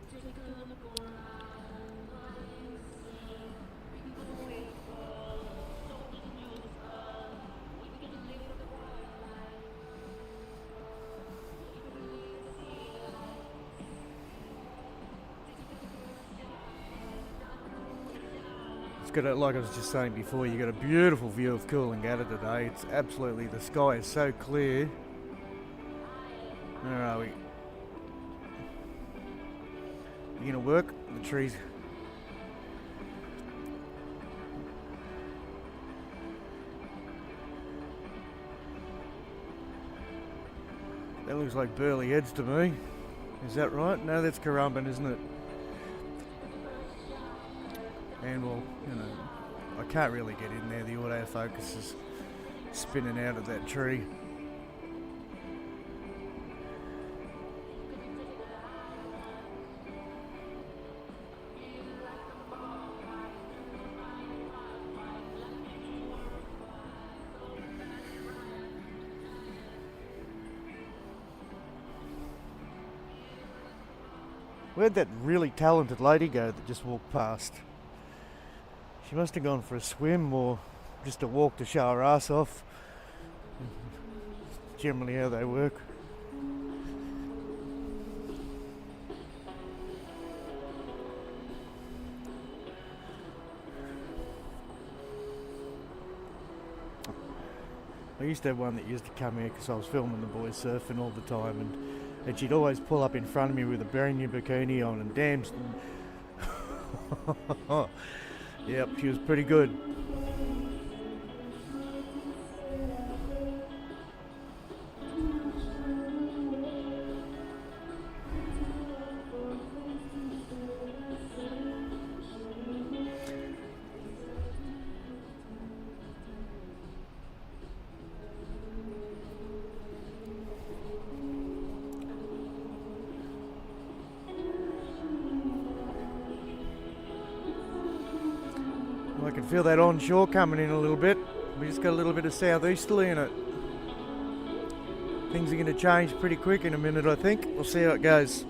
got a, like I was just saying before, you got a beautiful view of Coolangatta today. It's absolutely, the sky is so clear. Where are we? You gonna work? The trees. That looks like Burley Heads to me. Is that right? No, that's Currumbin, isn't it? And well, you know, I can't really get in there. The autofocus is spinning out of that tree. Where'd that really talented lady go that just walked past? She must have gone for a swim or just a walk to show her ass off. Generally how they work. I used to have one that used to come here because I was filming the boys surfing all the time, and she'd always pull up in front of me with a brand new bikini on, and damn, yep, she was pretty good. I can feel that onshore coming in a little bit. We just got a little bit of southeasterly in it. Things are going to change pretty quick in a minute, I think. We'll see how it goes.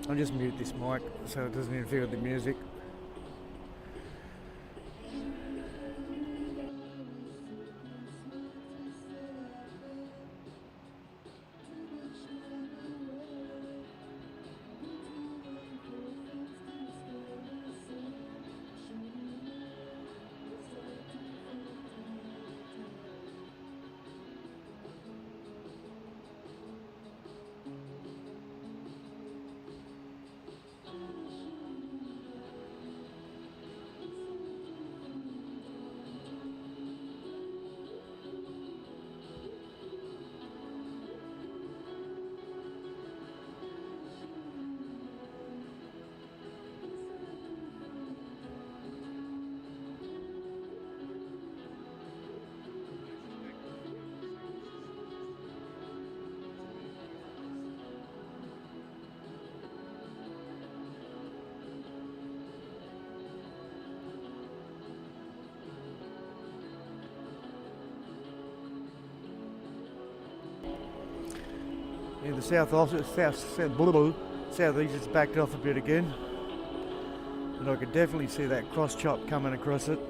I'll just mute this mic so it doesn't interfere with the music. Yeah, the southeast has backed off a bit again, and I could definitely see that cross chop coming across it.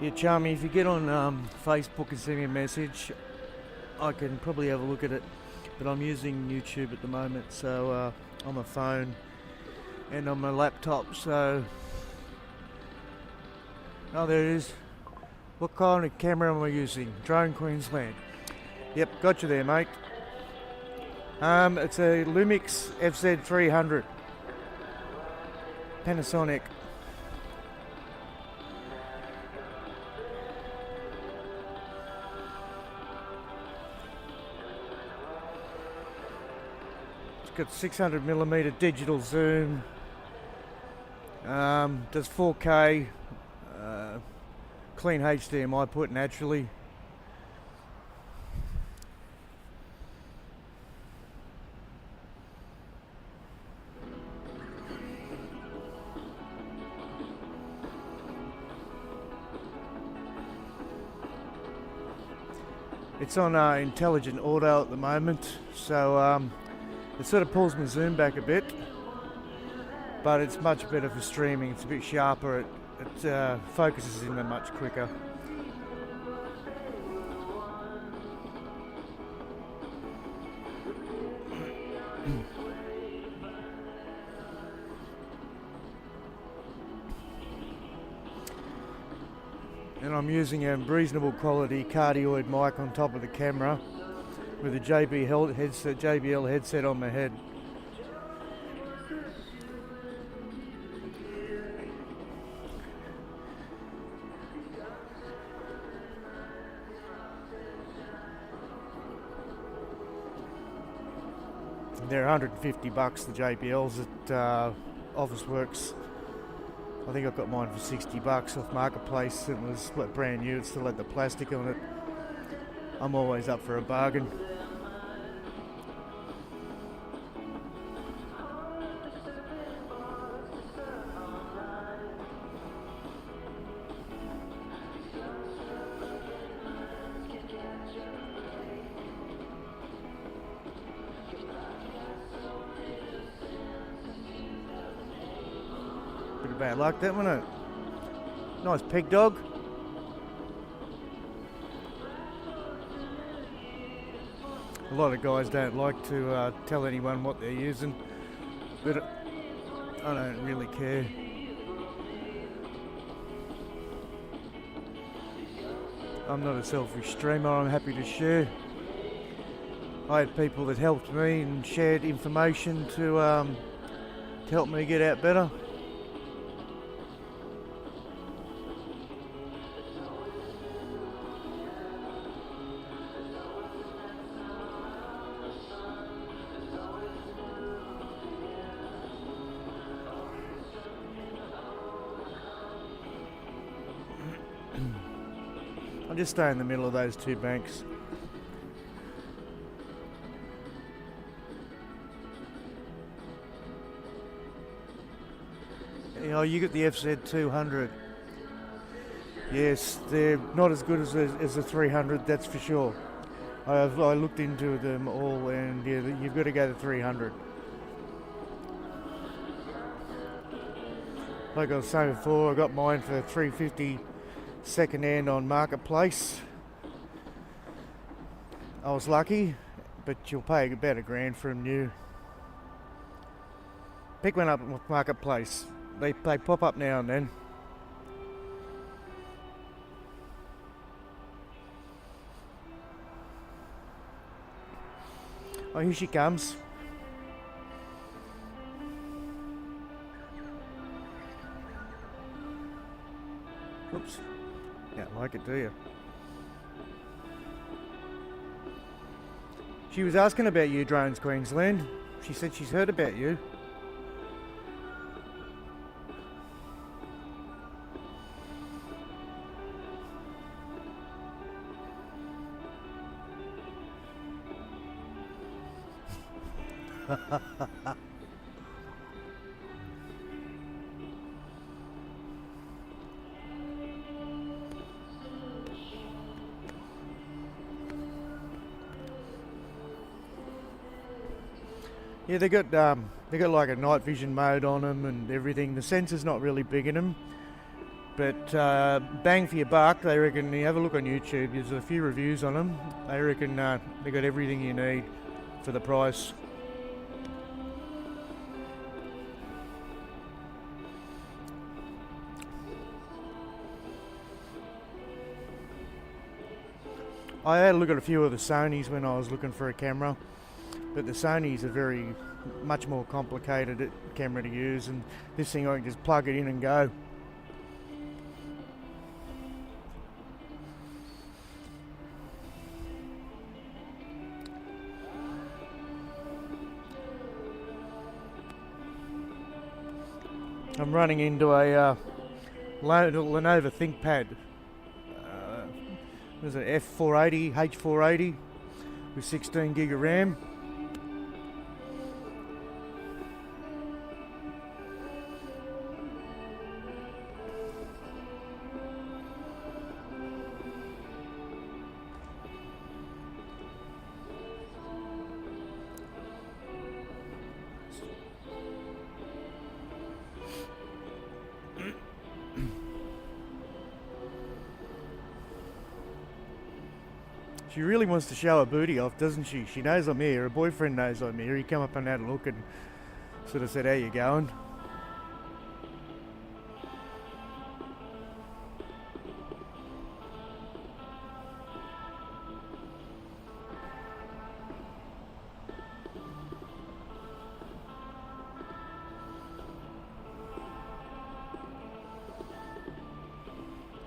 Yeah, Charmy, if you get on Facebook and send me a message, I can probably have a look at it. But I'm using YouTube at the moment, so on my phone and on my laptop, so... Oh, there it is. What kind of camera am I using? Drone Queensland. Yep, got you there, mate. It's a Lumix FZ300. Panasonic. It's got 600mm digital zoom. Does 4K. Clean HDMI put naturally. It's on intelligent auto at the moment, so it sort of pulls my zoom back a bit, but it's much better for streaming. It's a bit sharper. It focuses in there much quicker. And I'm using a reasonable quality cardioid mic on top of the camera with a JBL headset on my head. They're $150, the JBLs at Officeworks. I think I got mine for $60 off Marketplace. It was brand new, it still had the plastic on it. I'm always up for a bargain. Bit of bad luck, that wasn't it? Nice pig dog. A lot of guys don't like to tell anyone what they're using, but I don't really care. I'm not a selfish streamer, I'm happy to share. I had people that helped me and shared information to help me get out better. I'll just stay in the middle of those two banks. You know, you got the FZ200. Yes, they're not as good as the 300, that's for sure. I looked into them all, and yeah, you've got to go to 300. Like I was saying before, I got mine for $350 second hand on Marketplace. I was lucky, but you'll pay about $1,000 for them new. Pick one up at Marketplace. They pop up now and then. Oh, here she comes. Oops. Don't like it, do you? She was asking about you, Drones Queensland. She said she's heard about you. Yeah, they got like a night vision mode on them and everything. The sensor's not really big in them, But bang for your buck, they reckon. You have a look on YouTube, there's a few reviews on them. They reckon they got everything you need for the price. I had a look at a few of the Sonys when I was looking for a camera, but the Sonys are much more complicated camera to use, and this thing I can just plug it in and go. I'm running into a Lenovo ThinkPad. There's an F480, H480 with 16 gig of RAM. She really wants to show her booty off, doesn't she? She knows I'm here. Her boyfriend knows I'm here. He come up and had a look and sort of said, "How you going?"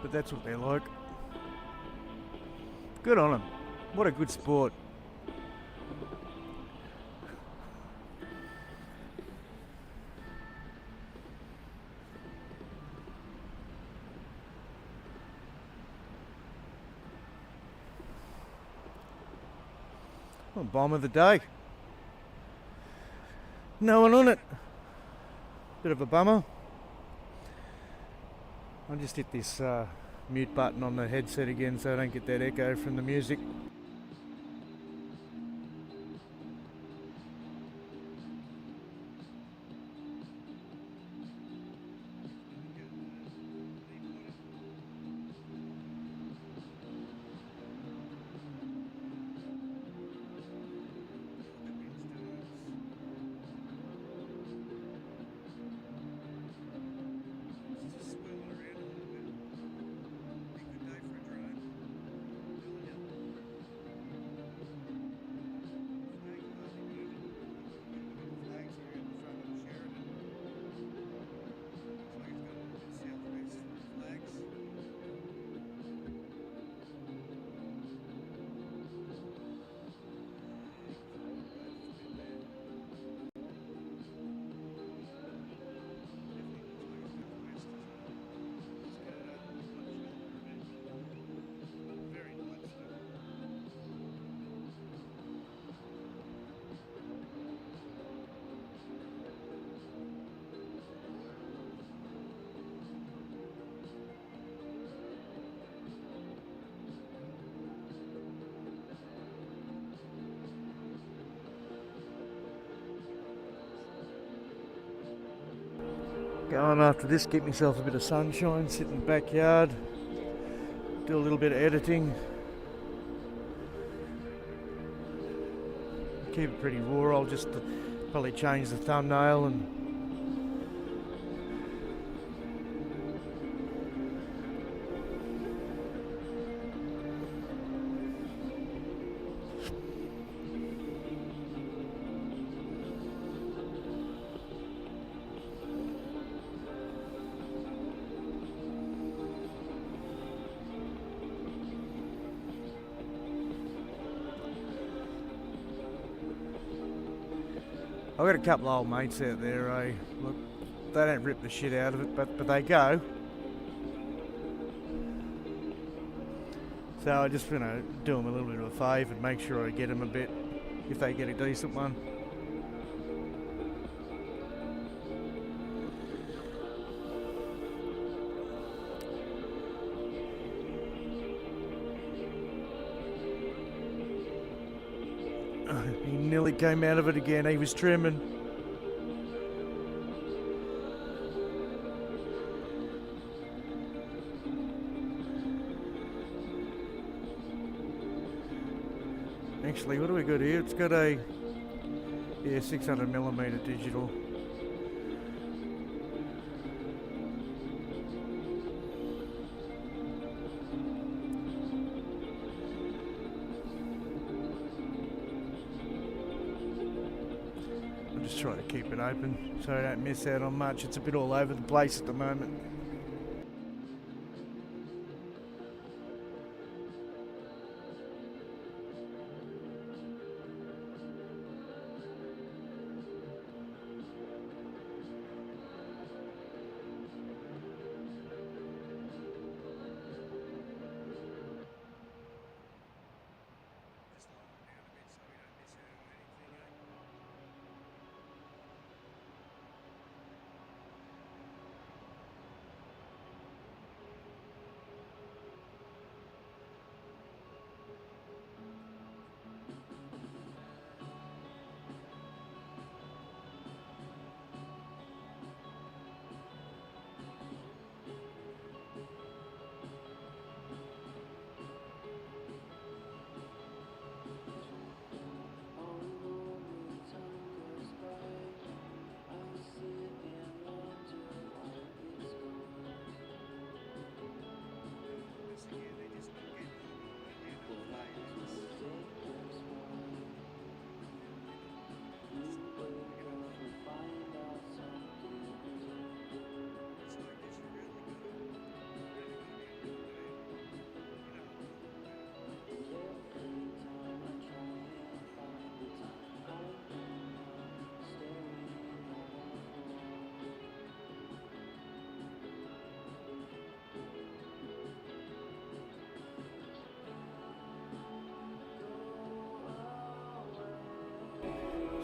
But that's what they're like. Good on them. What a good sport. Well, bomb of the day. No one on it. Bit of a bummer. I'll just hit this mute button on the headset again so I don't get that echo from the music. Going after this, get myself a bit of sunshine, sit in the backyard, do a little bit of editing. Keep it pretty raw. I'll just probably change the thumbnail and I've got a couple of old mates out there, eh? Look, they don't rip the shit out of it, but they go. So I just, do them a little bit of a favour and make sure I get them a bit, if they get a decent one. He nearly came out of it again. He was trimming. Actually, what do we got here? It's got a 600mm digital. I'll just try to keep it open so I don't miss out on much. It's a bit all over the place at the moment.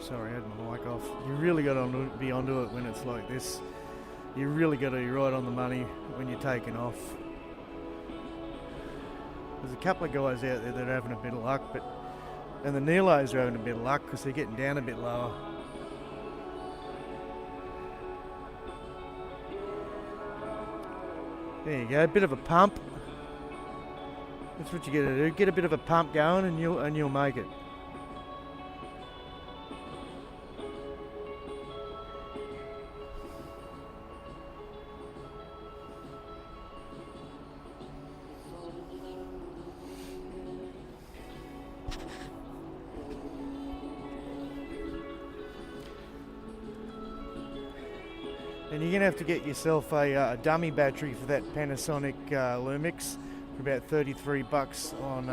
Sorry, I had my mic off. You really got to be onto it when it's like this. You really got to be right on the money when you're taking off. There's a couple of guys out there that are having a bit of luck, and the Nelos are having a bit of luck because they're getting down a bit lower. There you go, a bit of a pump. That's what you got to do. Get a bit of a pump going, and you'll make it. And you're going to have to get yourself a dummy battery for that Panasonic Lumix for about $33 on,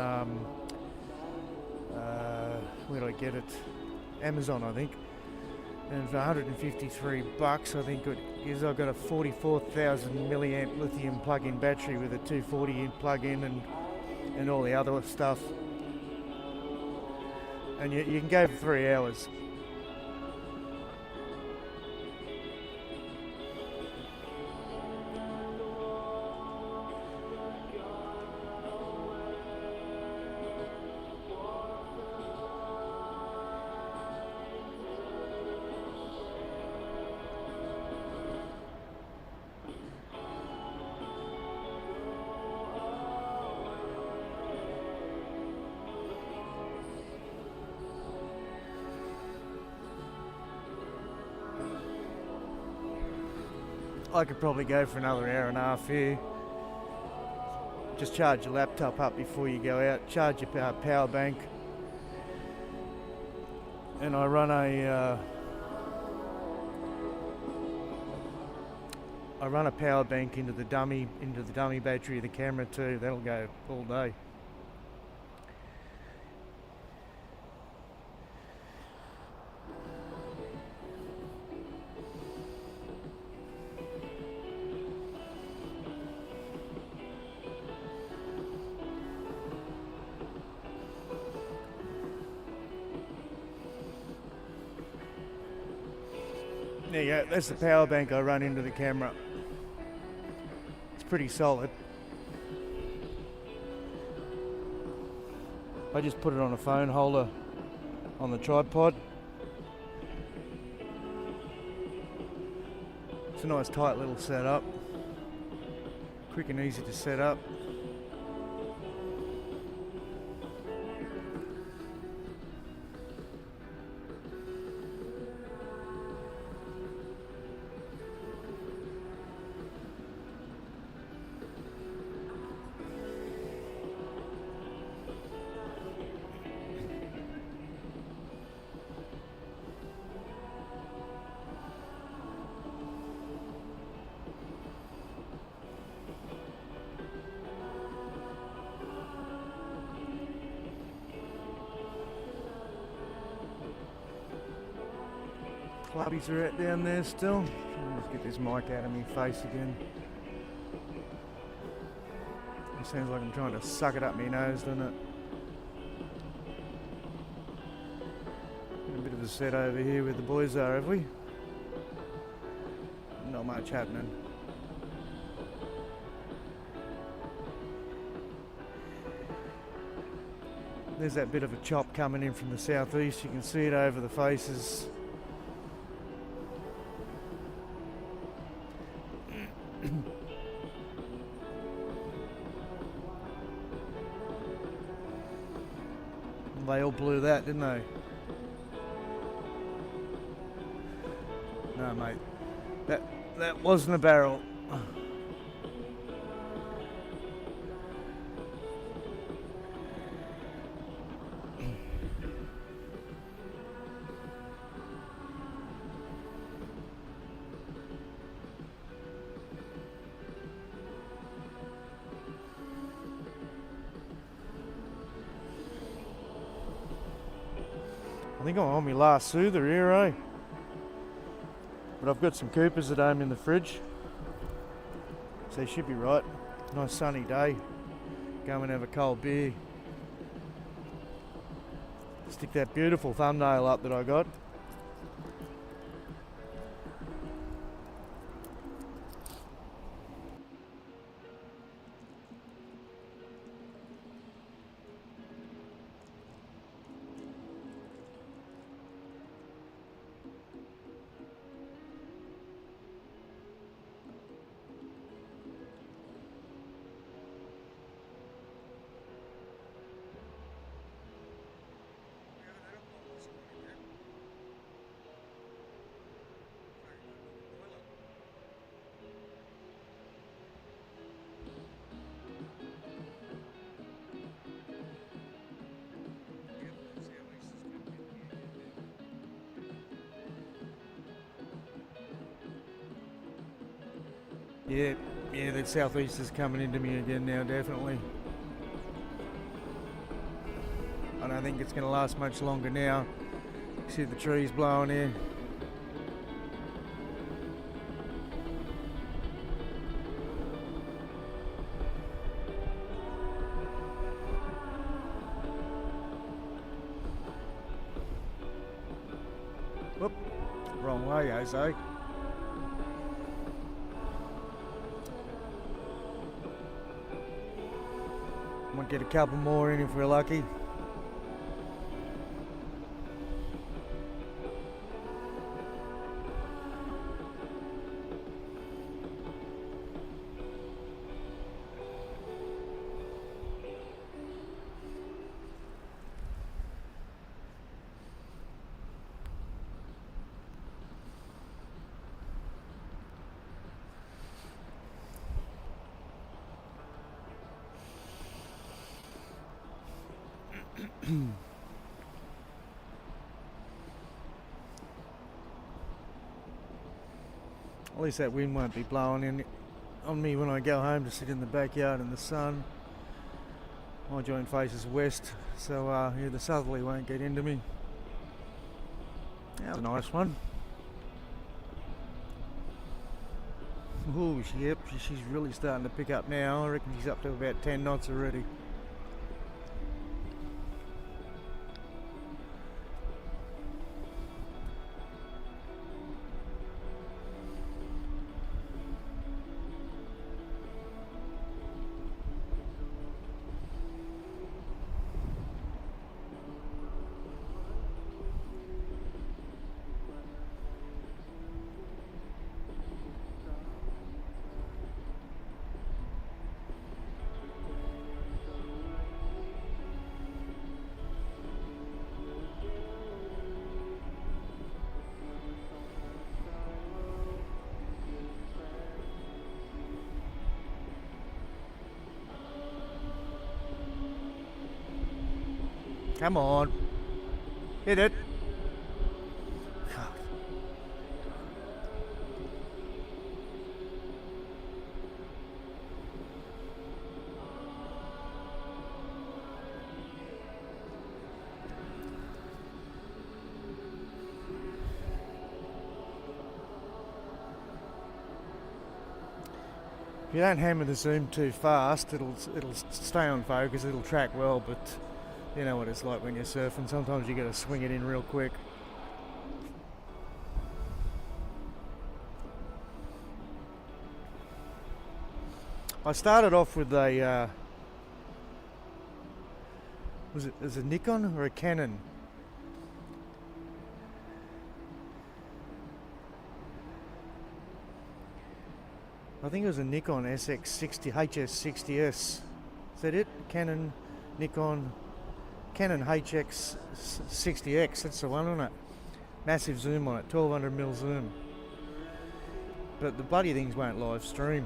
where did I get it? Amazon, I think. And for $153, I think it is. I've got a 44,000 milliamp lithium plug-in battery with a 240 plug-in and all the other stuff. And you can go for 3 hours. I could probably go for another hour and a half here. Just charge your laptop up before you go out, charge your power bank, and I run a power bank into the dummy battery of the camera too. That'll go all day. There you go, that's the power bank I run into the camera. It's pretty solid. I just put it on a phone holder on the tripod. It's a nice tight little setup. Quick and easy to set up. clubbies are out down there still. Let's get this mic out of my face again. It sounds like I'm trying to suck it up my nose, doesn't it? A bit of a set over here where the boys are, have we? Not much happening. There's that bit of a chop coming in from the southeast. You can see it over the faces. They all blew that, didn't they? No, mate. That wasn't a barrel. I think I'm on my last soother here, eh? But I've got some Coopers at home in the fridge, so you should be right. Nice sunny day. Go and have a cold beer. Stick that beautiful thumbnail up that I got. Yeah, that southeast is coming into me again now, definitely. I don't think it's going to last much longer now. See the trees blowing here. Whoop, wrong way, I say. Might get a couple more in if we're lucky. At least that wind won't be blowing in on me when I go home to sit in the backyard in the sun. My joint faces west, so yeah, the southerly won't get into me. That's a nice one. Ooh, yep, she's really starting to pick up now. I reckon she's up to about 10 knots already. Come on. Hit it. God. If you don't hammer the zoom too fast, it'll stay on focus, it'll track well, but you know what it's like when you're surfing. Sometimes you got to swing it in real quick. I started off with a was it a Nikon or a Canon? I think it was a Nikon SX60 HS60S. Is that it? Canon, Nikon, Canon HX60X. That's the one, isn't it? Massive zoom on it, 1200mm zoom. But the bloody things won't live stream.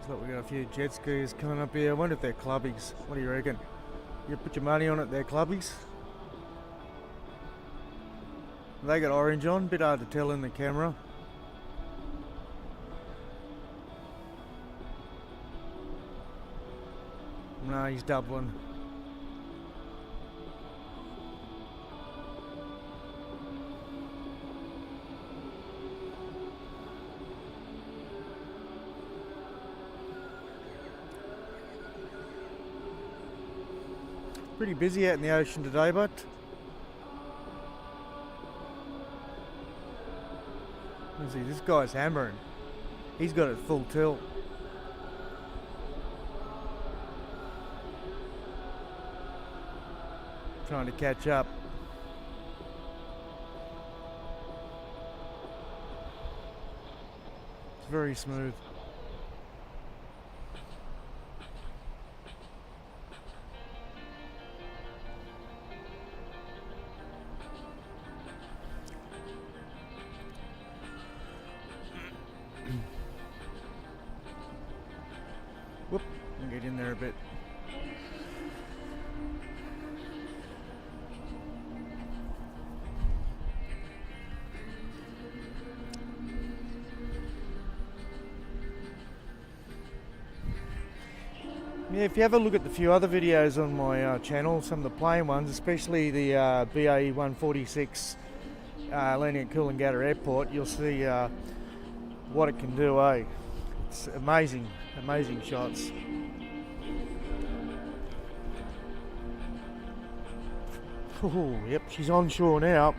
Looks like we got a few jet skiers coming up here. I wonder if they're clubbies. What do you reckon? You put your money on it, they're clubbies? They got orange on, bit hard to tell in the camera. No, he's Dublin. Pretty busy out in the ocean today, but let's see, this guy's hammering. He's got it full tilt. Trying to catch up. It's very smooth. Whoop, I'll get in there a bit. Yeah, if you have a look at the few other videos on my channel, some of the plane ones, especially the BAE 146 landing at Coolangatta Airport, you'll see what it can do, eh? It's amazing, amazing shots. Oh, yep, she's onshore now.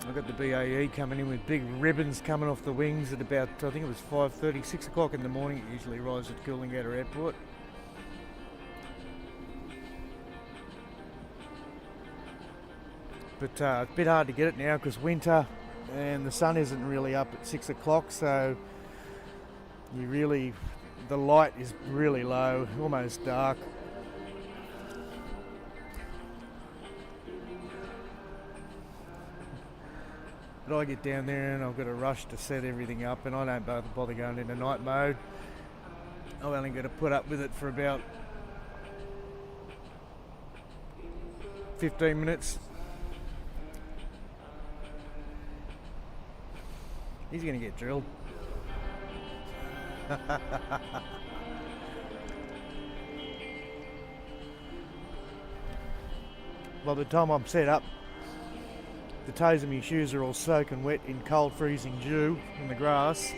I've got the BAE coming in with big ribbons coming off the wings at about, I think it was 5:30, 6 o'clock in the morning. It usually arrives at Coolangatta Airport. But it's a bit hard to get it now because winter and the sun isn't really up at 6 o'clock, so the light is really low, almost dark. But I get down there and I've got to rush to set everything up, and I don't bother going into night mode. I've only got to put up with it for about 15 minutes. He's going to get drilled. By the time I'm set up, the toes of my shoes are all soaking wet in cold freezing dew in the grass.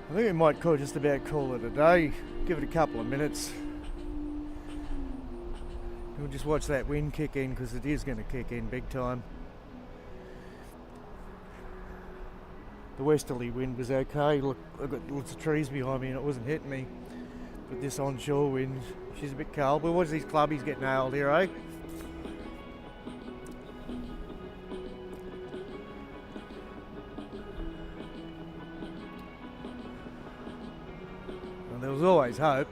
I think we might just about call it a day. Give it a couple of minutes. We'll just watch that wind kick in, because it is going to kick in big time. The westerly wind was okay. Look, I've got lots of trees behind me and it wasn't hitting me. But this onshore wind, she's a bit cold. But watch these clubbies get nailed here, eh? Well, there was always hope.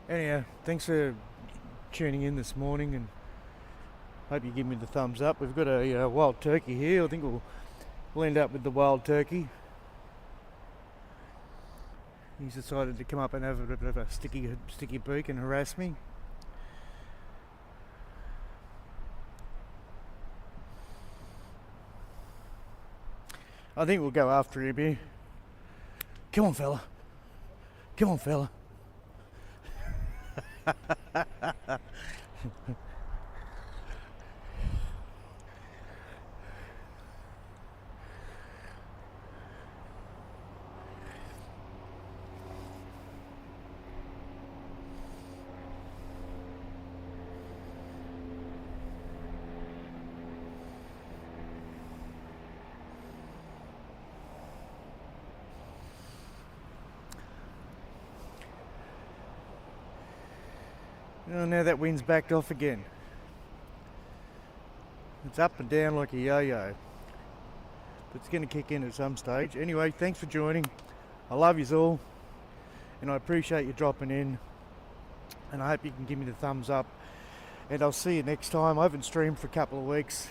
Anyhow, thanks for tuning in this morning, and hope you give me the thumbs up. We've got a wild turkey here. I think we'll end up with the wild turkey. He's decided to come up and have a bit of a sticky beak and harass me. I think we'll go after him here. Come on, fella. Come on, fella. Oh, now that wind's backed off again. It's up and down like a yo-yo. But it's going to kick in at some stage. Anyway, thanks for joining. I love yous all. And I appreciate you dropping in. And I hope you can give me the thumbs up. And I'll see you next time. I haven't streamed for a couple of weeks.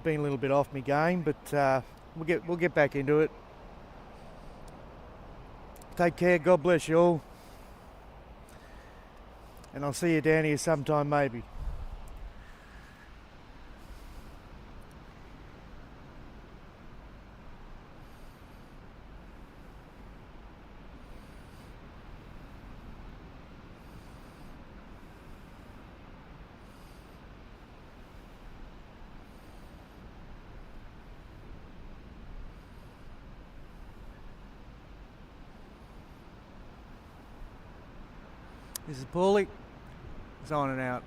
Been a little bit off my game, but we'll get back into it. Take care. God bless you all. And I'll see you down here sometime, maybe. This is Paulie. It's on and out.